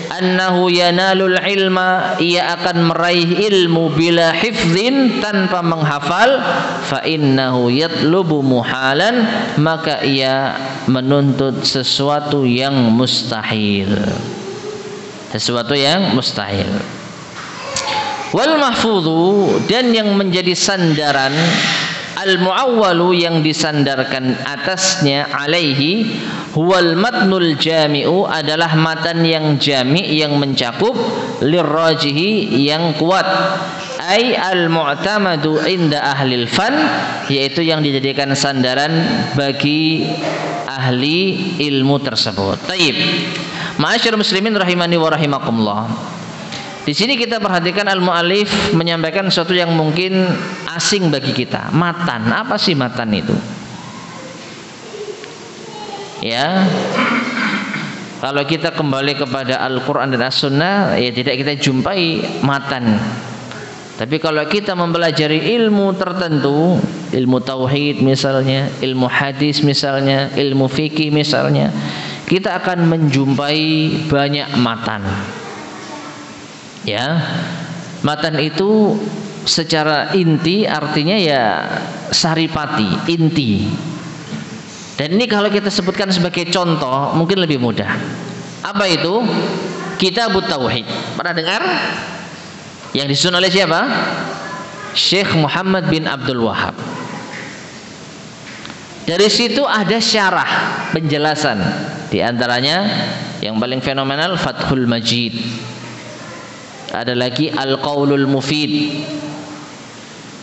annahu yanalul ilma, ia akan meraih ilmu bila hifdzin, tanpa menghafal, fa innahu yatlubu muhalan, maka ia menuntut sesuatu yang mustahil. Sesuatu yang mustahil. Wal mahfudhu, dan yang menjadi sandaran, al muawwalu, yang disandarkan atasnya, alaihi, huwal matnul jami'u, adalah matan yang jami', yang mencakup, lirrajihi, yang kuat, ay al mu'tamadu inda ahlil fan, yaitu yang dijadikan sandaran bagi ahli ilmu tersebut. Taib. Ma'asyiral muslimin rahimani wa rahimakumullah. Di sini kita perhatikan al-mu'allif menyampaikan sesuatu yang mungkin asing bagi kita. Matan, apa sih matan itu? Ya, kalau kita kembali kepada Al-Quran dan As-Sunnah, ya tidak kita jumpai matan. Tapi kalau kita mempelajari ilmu tertentu, ilmu tauhid misalnya, ilmu hadis misalnya, ilmu fikih misalnya, kita akan menjumpai banyak matan. Ya, matan itu secara inti artinya ya saripati, inti. Dan ini kalau kita sebutkan sebagai contoh mungkin lebih mudah. Apa itu? Kitabut Tauhid. Pernah dengar? Yang disusun oleh siapa? Syekh Muhammad bin Abdul Wahab. Dari situ ada syarah, penjelasan. Di antaranya yang paling fenomenal Fathul Majid. Ada lagi Al-Qaulul Mufid,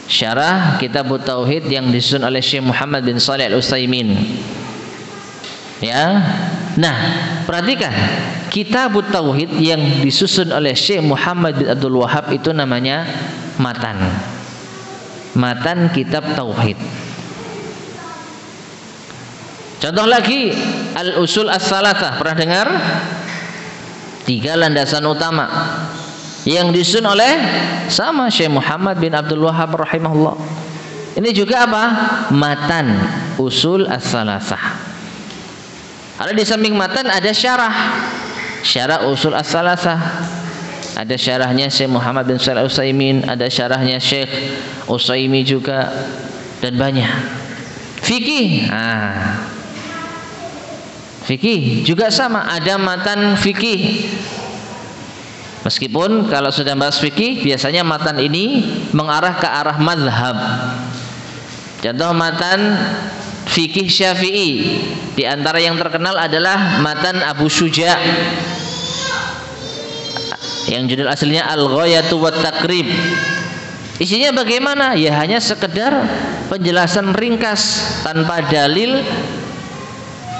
syarah Kitabut Tauhid yang disusun oleh Syekh Muhammad bin Shalih Al-Utsaimin. Ya. Nah, perhatikan, Kitabut Tauhid yang disusun oleh Syekh Muhammad bin Abdul Wahab itu namanya matan. Matan kitab tauhid. Contoh lagi Al-Usul As-Salasah, pernah dengar? 3 landasan utama yang disusun oleh sama Syekh Muhammad bin Abdul Wahab rahimahullah. Ini juga apa? Matan Usul As-Salasah. Ada di samping matan ada syarah. Syarah Usul As-Salasah. Ada syarahnya Syekh Muhammad bin Shalih Al-Utsaimin, ada syarahnya Syekh Utsaimin juga, dan banyak. Fikih. fikih juga sama, ada matan fikih. Meskipun kalau sudah bahas fikih biasanya matan ini mengarah ke arah mazhab. Contoh matan fikih Syafi'i, di antara yang terkenal adalah matan Abu Syuja yang judul aslinya Al-Ghayatu wat Taqrib. Isinya bagaimana? Ya hanya sekedar penjelasan ringkas tanpa dalil,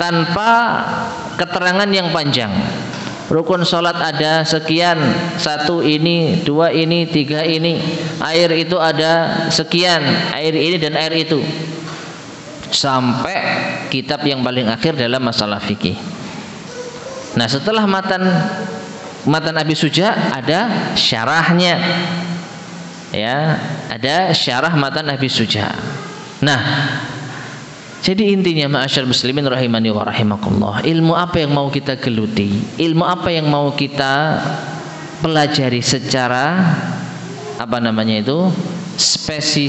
tanpa keterangan yang panjang. Rukun sholat ada sekian, 1 ini, 2 ini, 3 ini. Air itu ada sekian, air ini dan air itu. Sampai kitab yang paling akhir dalam masalah fikih. Nah, setelah matan Abi Suja ada syarahnya. Ya, ada syarah matan Abi Suja. Nah, jadi intinya ma'asyar muslimin rahimani wa rahimakumullah, ilmu apa yang mau kita geluti, ilmu apa yang mau kita pelajari secara apa namanya itu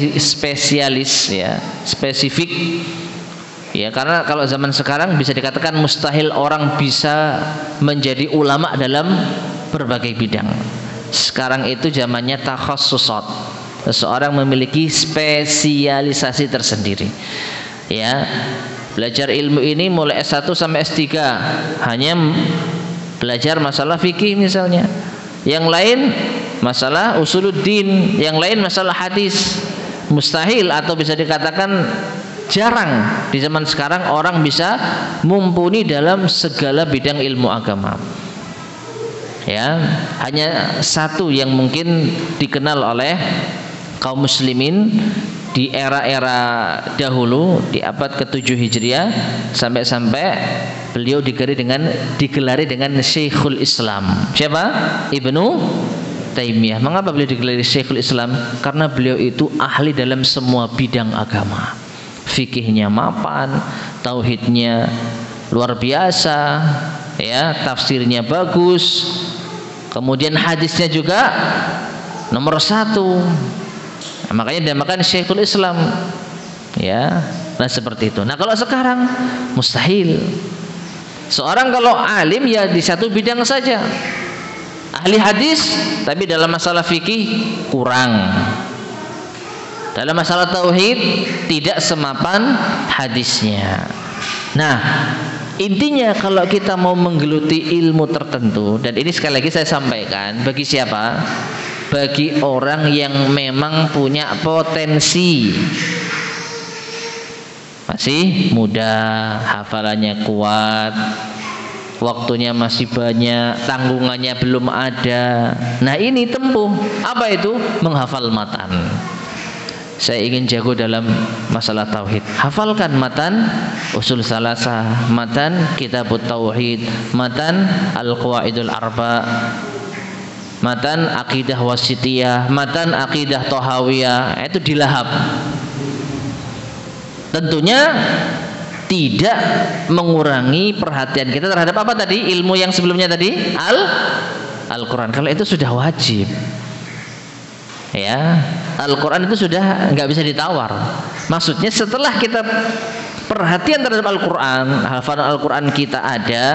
spesialis ya, spesifik ya, karena kalau zaman sekarang bisa dikatakan mustahil orang bisa menjadi ulama dalam berbagai bidang. Sekarang itu zamannya takhassusat, seseorang memiliki spesialisasi tersendiri. Ya, belajar ilmu ini mulai S1 sampai S3 hanya belajar masalah fikih misalnya, yang lain masalah usuluddin, yang lain masalah hadis. Mustahil atau bisa dikatakan jarang di zaman sekarang orang bisa mumpuni dalam segala bidang ilmu agama. Ya, hanya satu yang mungkin dikenal oleh kaum muslimin di era-era dahulu, di abad ke-7 Hijriah, sampai-sampai beliau digelari dengan Syekhul Islam. Siapa? Ibnu Taimiyah. Mengapa beliau digelari Syekhul Islam? Karena beliau itu ahli dalam semua bidang agama. Fikihnya mapan, tauhidnya luar biasa, ya, tafsirnya bagus, kemudian hadisnya juga nomor 1. Nah, makanya dinamakan Syekhul Islam. Ya, nah seperti itu. Nah, kalau sekarang mustahil. Seorang kalau alim ya di satu bidang saja. Ahli hadis tapi dalam masalah fikih kurang. Dalam masalah tauhid tidak semapan hadisnya. Nah, intinya kalau kita mau menggeluti ilmu tertentu, dan ini sekali lagi saya sampaikan, bagi siapa? Bagi orang yang memang punya potensi, masih muda, hafalannya kuat, waktunya masih banyak, tanggungannya belum ada. Nah, ini tempuh. Apa itu? Menghafal matan. Saya ingin jago dalam masalah tauhid, hafalkan matan usul salasah, matan kitabut tauhid, matan al-qawaidul arba, matan akidah wasitiyah, matan akidah tohawiyah. Itu dilahap. Tentunya tidak mengurangi perhatian kita terhadap apa tadi? Ilmu yang sebelumnya tadi, Al-Quran. Kalau itu sudah wajib. Ya, Al-Quran itu sudah nggak bisa ditawar. Maksudnya setelah kita perhatian terhadap Al-Quran, hafalan Al-Quran kita ada,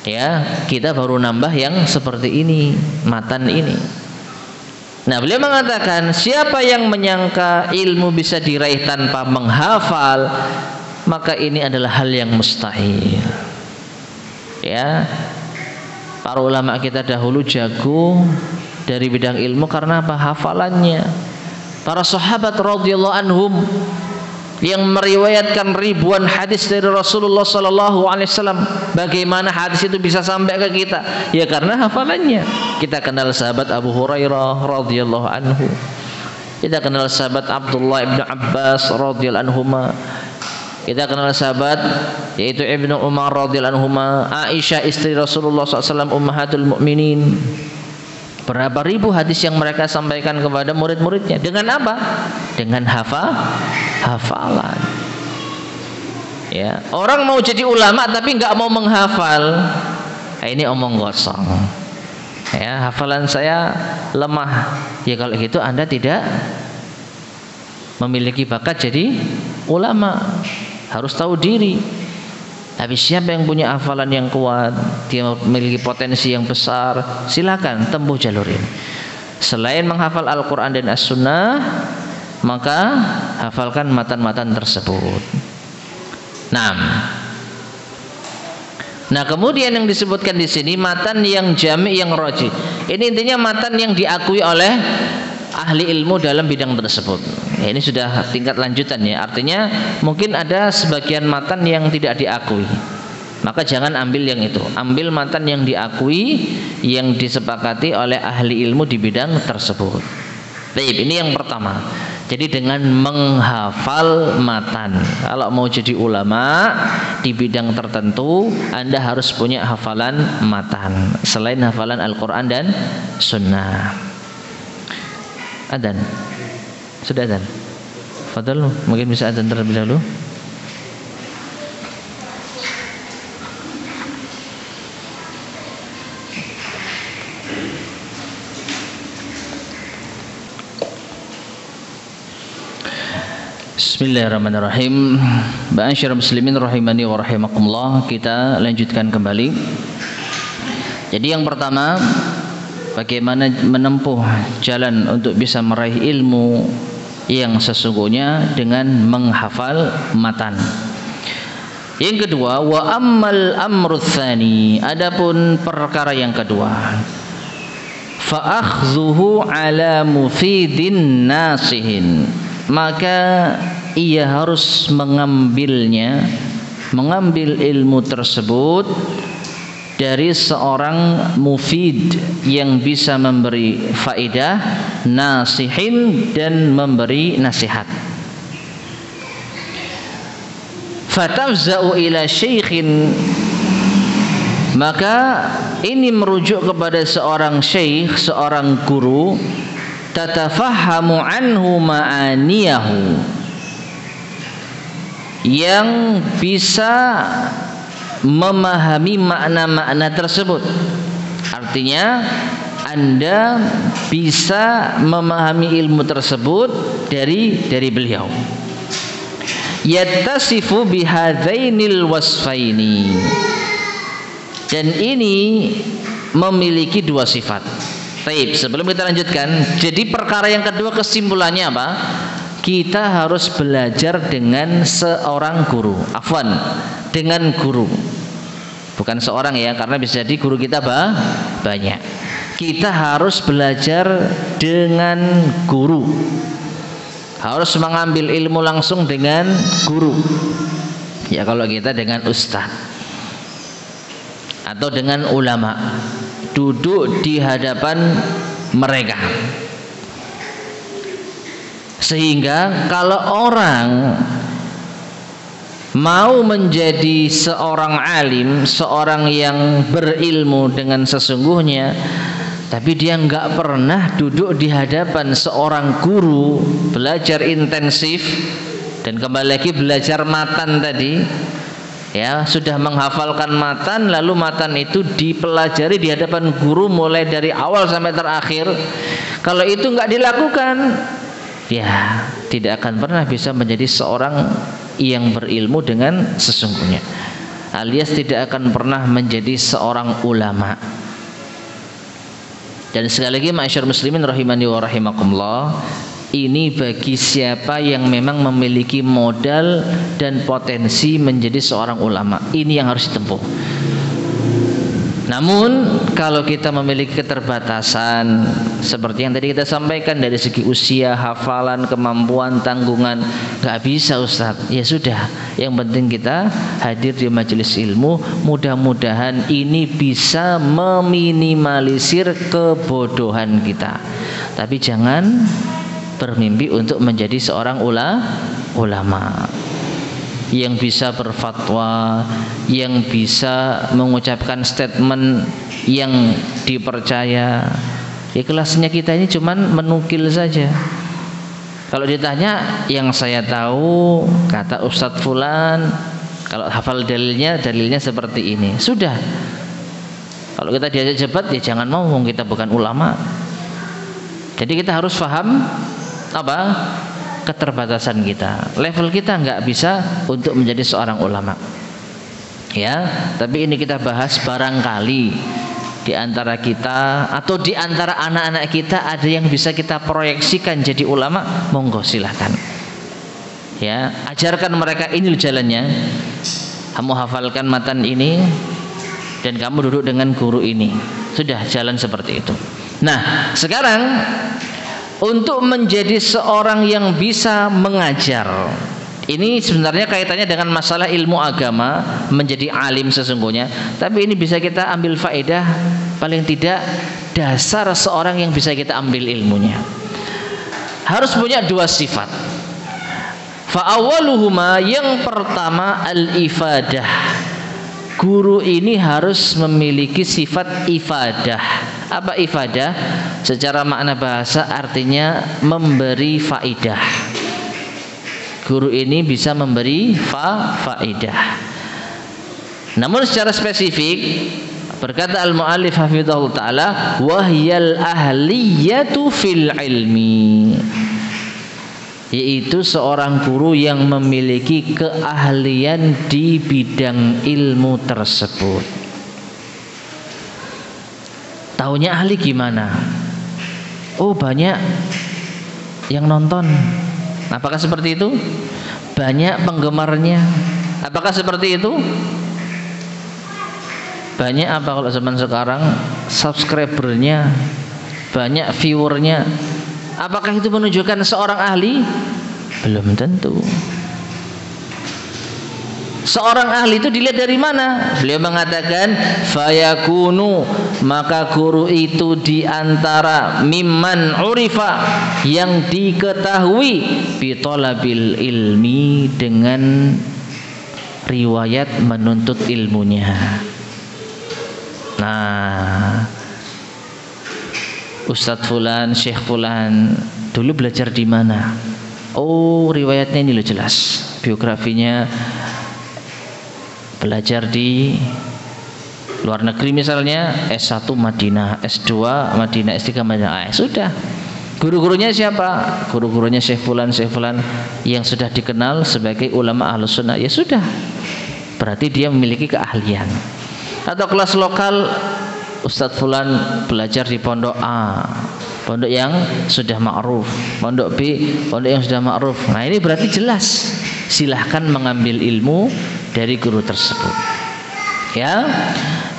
ya, kita baru nambah yang seperti ini, matan ini. Nah, beliau mengatakan siapa yang menyangka ilmu bisa diraih tanpa menghafal, maka ini adalah hal yang mustahil. Ya, para ulama kita dahulu jago dari bidang ilmu karena apa? Hafalannya. Para sahabat radhiyallahu anhum yang meriwayatkan ribuan hadis dari Rasulullah sallallahu alaihi wasallam, bagaimana hadis itu bisa sampai ke kita? Ya karena hafalannya. Kita kenal sahabat Abu Hurairah radhiyallahu anhu. Kita kenal sahabat Abdullah bin Abbas radhiyallahu anhuma. Kita kenal sahabat yaitu Ibnu Umar radhiyallahu anhuma, Aisyah istri Rasulullah sallallahu alaihi wasallam, ummahatul mukminin. Berapa ribu hadis yang mereka sampaikan kepada murid-muridnya. Dengan apa? Dengan hafalan. Ya, orang mau jadi ulama tapi nggak mau menghafal. Nah, ini omong kosong. Ya, hafalan saya lemah. Ya kalau gitu Anda tidak memiliki bakat jadi ulama. Harus tahu diri. Tapi siapa yang punya hafalan yang kuat, dia memiliki potensi yang besar, silakan tempuh jalur ini. Selain menghafal Al-Quran dan As-Sunnah, maka hafalkan matan-matan tersebut. Nah, kemudian yang disebutkan di sini matan yang jami' yang rajih. Ini intinya matan yang diakui oleh ahli ilmu dalam bidang tersebut. Ya, ini sudah tingkat lanjutan ya. Artinya mungkin ada sebagian matan yang tidak diakui. Maka jangan ambil yang itu. Ambil matan yang diakui, yang disepakati oleh ahli ilmu di bidang tersebut. Baik, ini yang pertama. Jadi dengan menghafal matan. Kalau mau jadi ulama di bidang tertentu, Anda harus punya hafalan matan selain hafalan Al-Quran dan Sunnah. Adzan. Sudah adzan. Fadal, mungkin bisa adzan terlebih dahulu. Bismillahirrahmanirrahim. Ma'asyiral muslimin rahimani wa rahimakumullah. Kita lanjutkan kembali. Jadi yang pertama, bagaimana menempuh jalan untuk bisa meraih ilmu yang sesungguhnya dengan menghafal matan. Yang kedua, wa ammal amru tsani, adapun perkara yang kedua, fa akhdhuhu ala mufidin nasihin, maka ia harus mengambil ilmu tersebut dari seorang mufid yang bisa memberi faedah, nasihin, dan memberi nasihat. Fatafza'u ila syekhin, maka ini merujuk kepada seorang syekh, seorang guru, tatafahhamu anhu ma'aniyahu, yang bisa memahami makna-makna tersebut. Artinya Anda bisa memahami ilmu tersebut dari beliau. Yattasifu bihadzainil wasfaini, dan ini memiliki dua sifat. Baik, sebelum kita lanjutkan, jadi perkara yang kedua kesimpulannya apa? Kita harus belajar dengan seorang guru. Afwan, dengan guru. Bukan seorang ya, karena bisa jadi guru kita banyak. Kita harus belajar dengan guru. Harus mengambil ilmu langsung dengan guru. Ya kalau kita dengan ustaz atau dengan ulama, duduk di hadapan mereka. Sehingga kalau orang mau menjadi seorang alim, seorang yang berilmu dengan sesungguhnya, tapi dia nggak pernah duduk di hadapan seorang guru, belajar intensif, dan kembali lagi belajar matan tadi, ya sudah menghafalkan matan, lalu matan itu dipelajari di hadapan guru mulai dari awal sampai terakhir. Kalau itu nggak dilakukan, ya tidak akan pernah bisa menjadi seorang yang berilmu dengan sesungguhnya, alias tidak akan pernah menjadi seorang ulama. Dan sekali lagi ma'asyiral muslimin rahimani wa rahimakumullah, ini bagi siapa yang memang memiliki modal dan potensi menjadi seorang ulama, ini yang harus ditempuh. Namun kalau kita memiliki keterbatasan seperti yang tadi kita sampaikan dari segi usia, hafalan, kemampuan, tanggungan, gak bisa Ustaz, ya sudah, yang penting kita hadir di majelis ilmu. Mudah-mudahan ini bisa meminimalisir kebodohan kita. Tapi jangan bermimpi untuk menjadi seorang ulama yang bisa berfatwa, yang bisa mengucapkan statement yang dipercaya. Ya kelasnya kita ini cuman menukil saja. Kalau ditanya, yang saya tahu kata Ustadz Fulan, kalau hafal dalilnya seperti ini. Sudah. Kalau kita diajak debat, ya jangan mau, kita bukan ulama. Jadi kita harus paham apa? Keterbatasan kita, level kita nggak bisa untuk menjadi seorang ulama. Ya, tapi ini kita bahas barangkali di antara kita atau di antara anak-anak kita ada yang bisa kita proyeksikan jadi ulama, monggo silahkan. Ya, ajarkan mereka ini jalannya. Kamu hafalkan matan ini dan kamu duduk dengan guru ini. Sudah jalan seperti itu. Nah, sekarang untuk menjadi seorang yang bisa mengajar, ini sebenarnya kaitannya dengan masalah ilmu agama, menjadi alim sesungguhnya. Tapi ini bisa kita ambil faedah, paling tidak dasar seorang yang bisa kita ambil ilmunya. Harus punya dua sifat. Fa'awaluhuma, yang pertama al-ifadah. Guru ini harus memiliki sifat ifadah. Apa ifadah? Secara makna bahasa artinya memberi faidah. Guru ini bisa memberi faidah. Namun secara spesifik berkata al-muallif hafizahullah taala, wahyal ahliyatu fil ilmi, yaitu seorang guru yang memiliki keahlian di bidang ilmu tersebut. Taunya ahli gimana? Oh, banyak yang nonton. Apakah seperti itu? Banyak penggemarnya. Apakah seperti itu? Banyak apa kalau zaman sekarang? Subscribernya, banyak viewernya. Apakah itu menunjukkan seorang ahli? Belum tentu. Seorang ahli itu dilihat dari mana? Beliau mengatakan fayakunu, maka guru itu diantara mimman urifa, yang diketahui bitolabil ilmi, dengan riwayat menuntut ilmunya. Nah, Ustadz Fulan, Syekh Fulan dulu belajar di mana? Oh, riwayatnya ini loh jelas, biografinya belajar di luar negeri misalnya, S1 Madinah, S2 Madinah, S3 Madinah. Sudah. Guru-gurunya siapa? Guru-gurunya Syekh Fulan yang sudah dikenal sebagai ulama Ahlus Sunnah. Ya sudah. Berarti dia memiliki keahlian. Atau kelas lokal, Ustadz Fulan belajar di pondok A, pondok yang sudah ma'ruf, pondok B, pondok yang sudah ma'ruf. Nah, ini berarti jelas. Silahkan mengambil ilmu dari guru tersebut. Ya.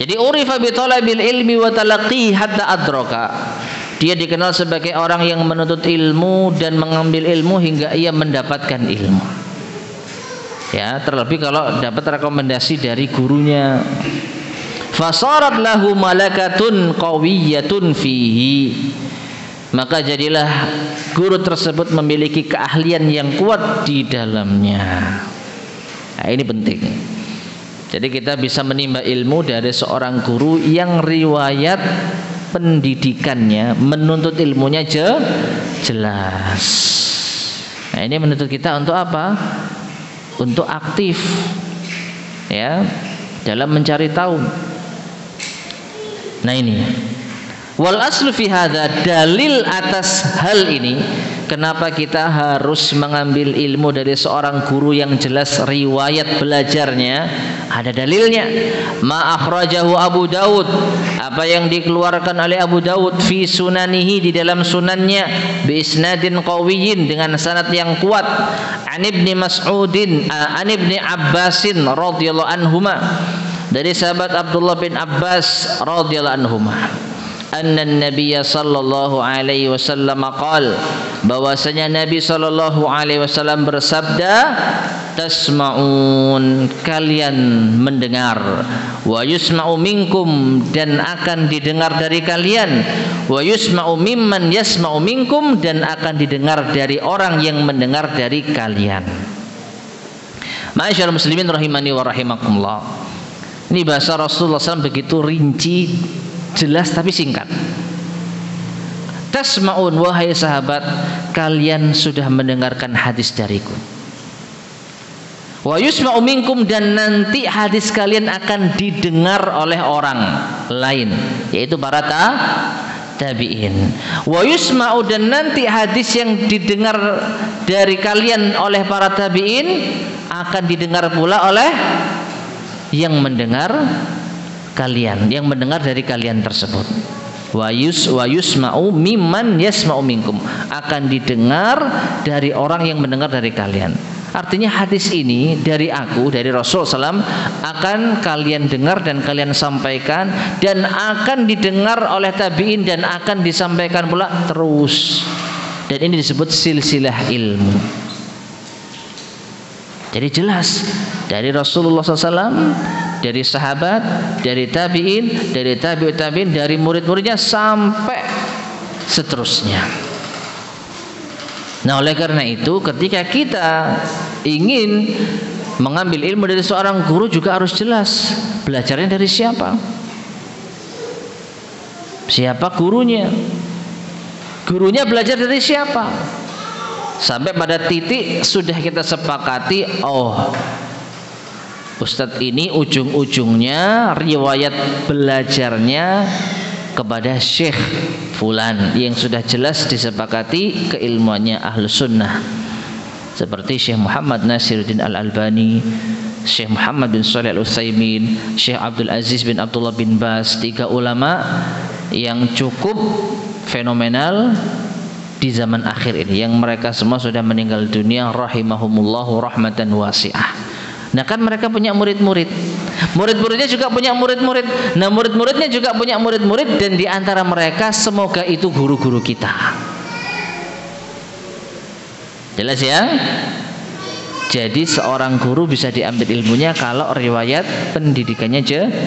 Jadi urifa bi talabil ilmi wa talaqi hatta adraka. Dia dikenal sebagai orang yang menuntut ilmu dan mengambil ilmu hingga ia mendapatkan ilmu. Ya, terlebih kalau dapat rekomendasi dari gurunya. Fasarat lahu malakatun qawiyatun fihi, maka jadilah guru tersebut memiliki keahlian yang kuat di dalamnya. Nah, ini penting. Jadi kita bisa menimba ilmu dari seorang guru yang riwayat pendidikannya, menuntut ilmunya jelas. Nah, ini menuntut kita untuk apa? Untuk aktif, ya, dalam mencari tahu. Nah, ini wal aslu fi hadza, dalil atas hal ini, kenapa kita harus mengambil ilmu dari seorang guru yang jelas riwayat belajarnya, ada dalilnya. Ma akhrajahu Abu Daud, apa yang dikeluarkan oleh Abu Daud fi sunanihi, di dalam sunannya, bi isnadin qawiyyin, dengan sanad yang kuat, an Ibni Mas'udin an Ibni Abbasin radhiyallahu anhuma, dari sahabat Abdullah bin Abbas radhiyallahu anhuma, anna Nabiy sallallahu alaihi wasallam qaal, bahwasanya Nabi sallallahu alaihi wasallam bersabda, tasma'un, kalian mendengar, wa yusma'u minkum, dan akan didengar dari kalian, wa yusma'u mimman yasma'u minkum, dan akan didengar dari orang yang mendengar dari kalian. Ma'asyiral muslimin rahimani wa rahimakumullah. Ini bahasa Rasulullah SAW begitu rinci, jelas tapi singkat. Tasma'un, wahai sahabat, kalian sudah mendengarkan hadis dariku. Wa yusma'u minkum, dan nanti hadis kalian akan didengar oleh orang lain, yaitu para tabi'in. Wa yusma'u, dan nanti hadis yang didengar dari kalian oleh para tabi'in akan didengar pula oleh yang mendengar kalian, yang mendengar dari kalian tersebut. Wa yusma'u mimman yasma'u minkum, akan didengar dari orang yang mendengar dari kalian. Artinya hadis ini dari aku, dari Rasul SAW, akan kalian dengar dan kalian sampaikan, dan akan didengar oleh tabi'in, dan akan disampaikan pula terus. Dan ini disebut silsilah ilmu. Jadi jelas dari Rasulullah SAW, dari sahabat, dari tabi'in, dari tabi'ut tabi'in, dari murid-muridnya sampai seterusnya. Nah, oleh karena itu ketika kita ingin mengambil ilmu dari seorang guru juga harus jelas belajarnya dari siapa. Siapa gurunya? Gurunya belajar dari siapa? Sampai pada titik sudah kita sepakati, oh, Ustadz ini ujung-ujungnya riwayat belajarnya kepada Syekh Fulan yang sudah jelas disepakati keilmuannya Ahlus Sunnah, seperti Syekh Muhammad Nasiruddin Al-Albani, Syekh Muhammad bin Shalih Al-Utsaimin, Syekh Abdul Aziz bin Abdullah bin Baz, 3 ulama yang cukup fenomenal di zaman akhir ini, yang mereka semua sudah meninggal dunia rahimahumullahu rahmatan wasi'ah. Nah, kan mereka punya murid-murid, murid-muridnya juga punya murid-murid, nah murid-muridnya juga punya murid-murid, dan di antara mereka semoga itu guru-guru kita. Jelas ya? Jadi seorang guru bisa diambil ilmunya kalau riwayat pendidikannya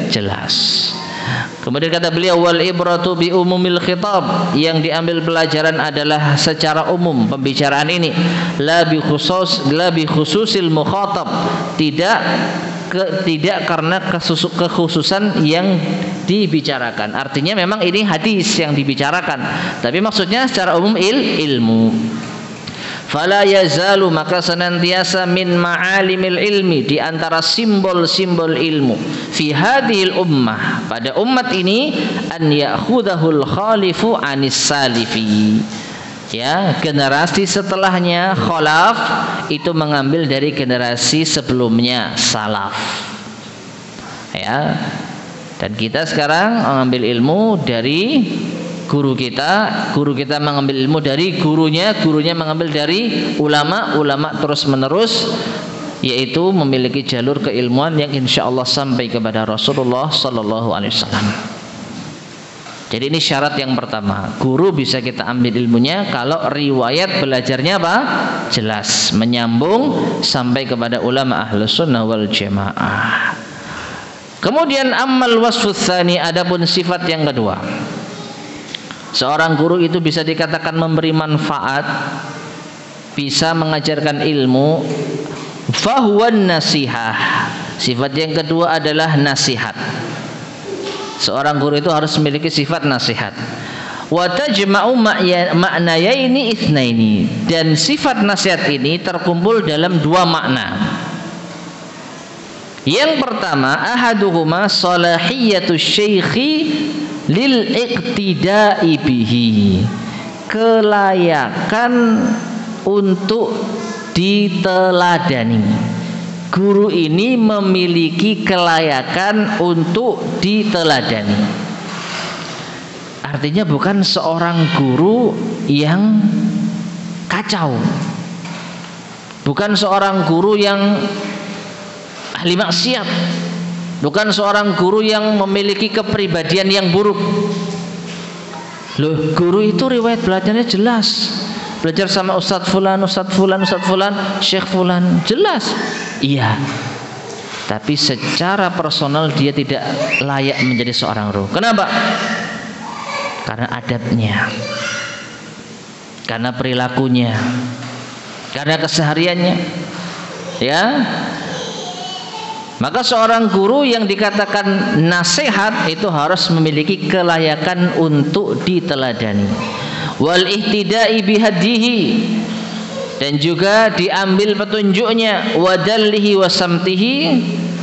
jelas. Kemudian kata beliau, wal ibratu bi umumil khitab, yang diambil pelajaran adalah secara umum pembicaraan ini, la bi khususil mukhatab, tidak karena kekhususan yang dibicarakan. Artinya memang ini hadis yang dibicarakan, tapi maksudnya secara umum ilmu. Fala yazalu, maka senantiasa min ma'alimil ilmi, di antara simbol-simbol ilmu, fi hadhil ummah, pada umat ini, an ya'khudahul khalifu anis salifi, ya, generasi setelahnya khalaf itu mengambil dari generasi sebelumnya salaf, ya. Dan kita sekarang mengambil ilmu dari guru kita mengambil ilmu dari gurunya mengambil dari ulama terus menerus, yaitu memiliki jalur keilmuan yang insya Allah sampai kepada Rasulullah Sallallahu Alaihi Wasallam. Jadi ini syarat yang pertama, guru bisa kita ambil ilmunya kalau riwayat belajarnya apa? Jelas, menyambung sampai kepada ulama Ahlus Sunnah wal Jamaah. Kemudian ammal wasfus tsani, adapun sifat yang kedua, seorang guru itu bisa dikatakan memberi manfaat, bisa mengajarkan ilmu, fahuwan nasihah. Sifat yang kedua adalah nasihat. Seorang guru itu harus memiliki sifat nasihat. Wa tajma'u ma'nayaini itsnaini, dan sifat nasihat ini terkumpul dalam 2 makna. Yang pertama, ahaduhuma salahiyatus syaikhi lil iqtida'i bihi, kelayakan untuk diteladani. Guru ini memiliki kelayakan untuk diteladani. Artinya bukan seorang guru yang kacau, bukan seorang guru yang ahli maksiat, bukan seorang guru yang memiliki kepribadian yang buruk. Loh, guru itu riwayat belajarnya jelas, belajar sama Ustadz Fulan, Syekh Fulan, jelas. Iya, tapi secara personal dia tidak layak menjadi seorang guru. Kenapa? Karena adabnya, karena perilakunya, karena kesehariannya, ya. Maka seorang guru yang dikatakan nasihat itu harus memiliki kelayakan untuk diteladani. Wal ihtida'i bihadihi, dan juga diambil petunjuknya, wadallihi wasamtihi,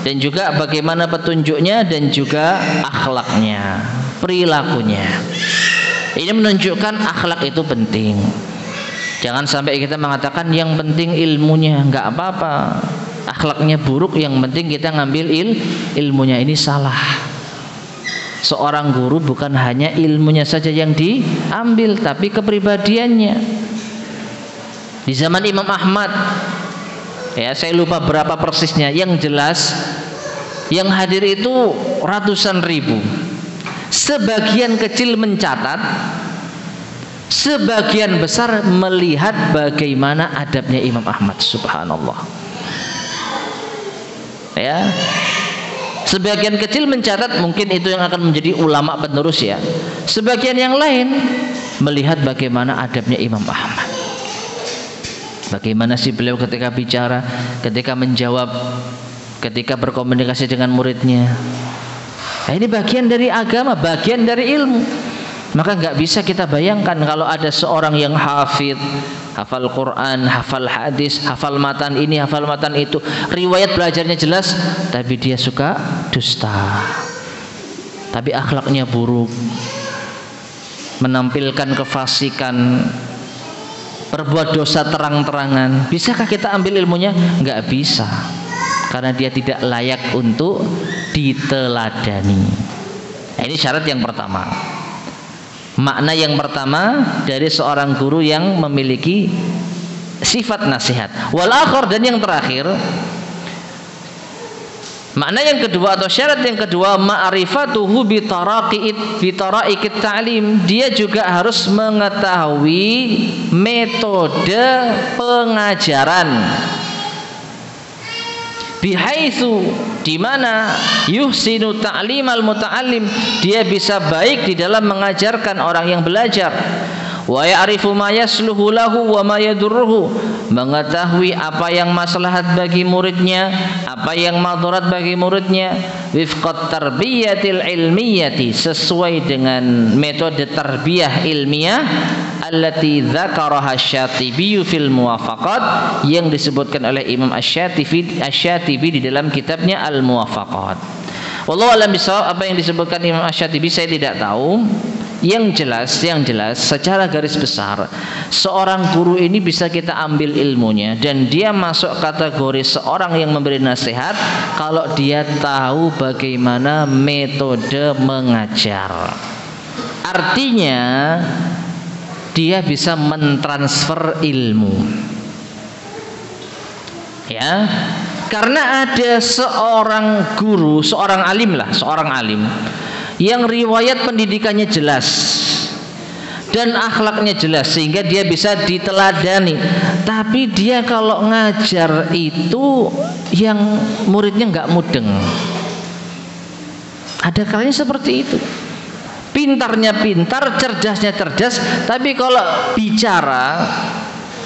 dan juga bagaimana petunjuknya dan juga akhlaknya, perilakunya. Ini menunjukkan akhlak itu penting. Jangan sampai kita mengatakan yang penting ilmunya, enggak apa-apa. akhlaknya buruk, yang penting kita ngambil ilmunya. Ini salah. Seorang guru bukan hanya ilmunya saja yang diambil, tapi kepribadiannya. Di zaman Imam Ahmad, ya saya lupa berapa persisnya, yang jelas yang hadir itu ratusan ribu. Sebagian kecil mencatat, sebagian besar melihat bagaimana adabnya Imam Ahmad. Subhanallah. Ya, sebagian kecil mencatat, mungkin itu yang akan menjadi ulama penerus ya. Sebagian yang lain melihat bagaimana adabnya Imam Ahmad. Bagaimana sih beliau ketika bicara, ketika menjawab, ketika berkomunikasi dengan muridnya. Nah, ini bagian dari agama, bagian dari ilmu. Maka nggak bisa kita bayangkan kalau ada seorang yang hafidh, hafal Quran, hafal hadis, hafal matan ini, hafal matan itu, riwayat belajarnya jelas, tapi dia suka dusta, tapi akhlaknya buruk, menampilkan kefasikan, berbuat dosa terang-terangan. Bisakah kita ambil ilmunya? Nggak bisa, karena dia tidak layak untuk diteladani. Nah, ini syarat yang pertama. Makna yang pertama dari seorang guru yang memiliki sifat nasihat. Wal akhir, dan yang terakhir, makna yang kedua atau syarat yang kedua, ma'rifatuhu bitara'iqit ta'lim. Dia juga harus mengetahui metode pengajaran. Bihaitsu, di mana yuhsinu ta'limal muta'allim, dia bisa baik di dalam mengajarkan orang yang belajar. Wa ya'rifu ma yasluhu lahu wa ma yadurruhu, mengetahui apa yang maslahat bagi muridnya, apa yang madarat bagi muridnya. Wifqat tarbiyatil ilmiyati, sesuai dengan metode tarbiyah ilmiah, allati dzakaraha asy-Syatibi fil Muwafaqat, yang disebutkan oleh Imam Asy-Syatibi di dalam kitabnya Al-Muwafaqat. Wallahu a'lam bishawab. Apa yang disebutkan Imam Asy-Syatibi saya tidak tahu. Yang jelas secara garis besar, seorang guru ini bisa kita ambil ilmunya, dan dia masuk kategori seorang yang memberi nasihat kalau dia tahu bagaimana metode mengajar. Artinya dia bisa mentransfer ilmu. Ya, karena ada seorang guru, seorang alim yang riwayat pendidikannya jelas dan akhlaknya jelas, sehingga dia bisa diteladani. Tapi dia kalau ngajar itu yang muridnya nggak mudeng. Ada kalanya seperti itu. Pintarnya pintar, cerdasnya cerdas, tapi kalau bicara,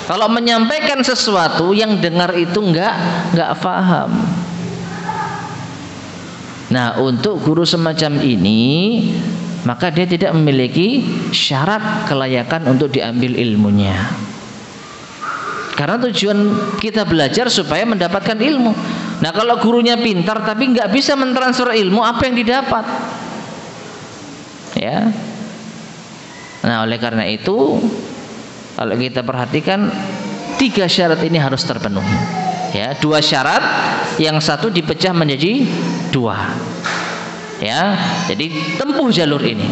kalau menyampaikan sesuatu, yang dengar itu nggak paham. Nah, untuk guru semacam ini, maka dia tidak memiliki syarat kelayakan untuk diambil ilmunya. Karena tujuan kita belajar supaya mendapatkan ilmu. Nah, kalau gurunya pintar tapi nggak bisa mentransfer ilmu, apa yang didapat? Ya. Nah, oleh karena itu, kalau kita perhatikan, 3 syarat ini harus terpenuhi. Ya, 2 syarat, yang satu dipecah menjadi 2. Ya, jadi tempuh jalur ini.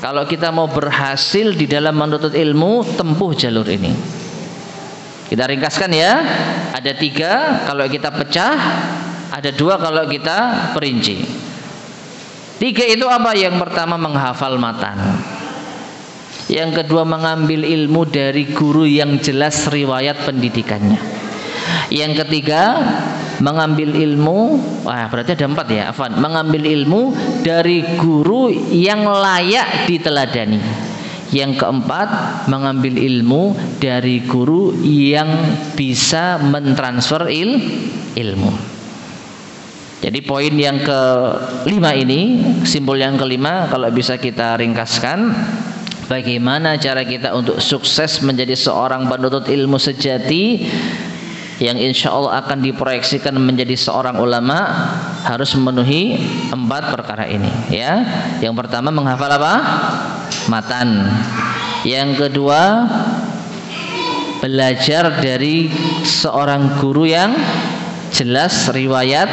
Kalau kita mau berhasil di dalam menuntut ilmu, tempuh jalur ini. Kita ringkaskan ya. Ada 3 kalau kita pecah, ada 2 kalau kita perinci. 3 itu apa? Yang pertama menghafal matan. Yang kedua mengambil ilmu dari guru yang jelas riwayat pendidikannya. Yang ketiga mengambil ilmu, berarti ada 4 ya, mengambil ilmu dari guru yang layak diteladani. Yang keempat mengambil ilmu dari guru yang bisa mentransfer ilmu. Jadi poin yang ke-5 ini, simbol yang ke-5, kalau bisa kita ringkaskan, bagaimana cara kita untuk sukses menjadi seorang penuntut ilmu sejati yang insya Allah akan diproyeksikan menjadi seorang ulama, harus memenuhi 4 perkara ini ya. Yang pertama menghafal apa? Matan. Yang kedua belajar dari seorang guru yang jelas riwayat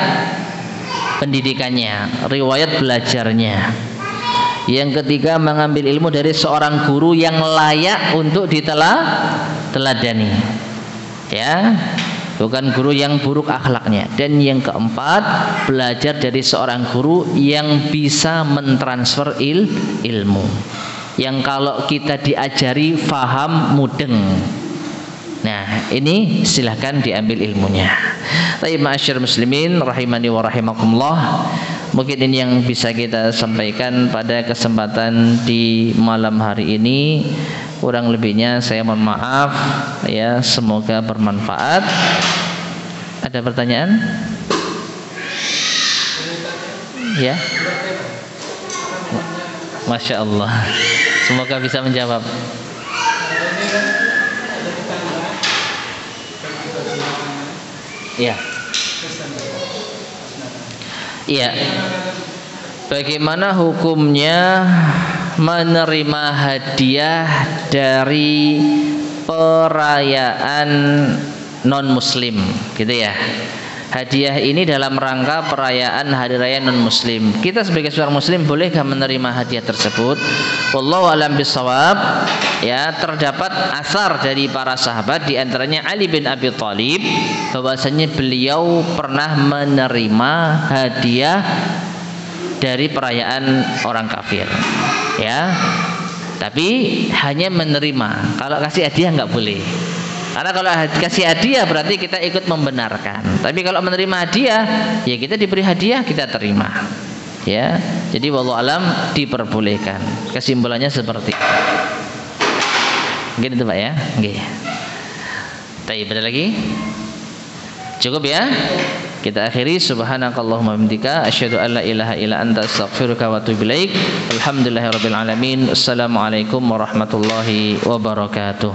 pendidikannya, riwayat belajarnya. Yang ketiga, mengambil ilmu dari seorang guru yang layak untuk diteladani. Ya, bukan guru yang buruk akhlaknya. Dan yang keempat, belajar dari seorang guru yang bisa mentransfer ilmu. Yang kalau kita diajari faham mudeng. Nah, ini silahkan diambil ilmunya. Baik, ma'asyiral muslimin rahimani wa rahimakumullah. Mungkin ini yang bisa kita sampaikan pada kesempatan di malam hari ini. Kurang lebihnya saya mohon maaf ya, semoga bermanfaat. Ada pertanyaan? Ya. Masya Allah. Semoga bisa menjawab. Ya. Iya. Bagaimana hukumnya menerima hadiah dari perayaan non-muslim, gitu ya? Hadiah ini dalam rangka perayaan hari raya non-muslim. Kita sebagai seorang muslim bolehkah menerima hadiah tersebut? Wallahu a'lam bishawab. Ya, terdapat asar dari para sahabat, di antaranya Ali bin Abi Thalib, bahwasanya beliau pernah menerima hadiah dari perayaan orang kafir. Ya. Tapi hanya menerima. Kalau kasih hadiah nggak boleh. Karena kalau kasih hadiah berarti kita ikut membenarkan. Tapi kalau menerima hadiah, ya kita diberi hadiah, kita terima. Ya. Jadi wallahu alam diperbolehkan. Kesimpulannya seperti itu. Mungkin itu Pak ya. Nggih. Baik, ada lagi? Cukup ya? Kita akhiri. Subhanakallahumma bihamdika asyhadu an la ilaha illa anta astaghfiruka wa atubu ilaik. Alhamdulillahirabbil alamin. Assalamualaikum warahmatullahi wabarakatuh.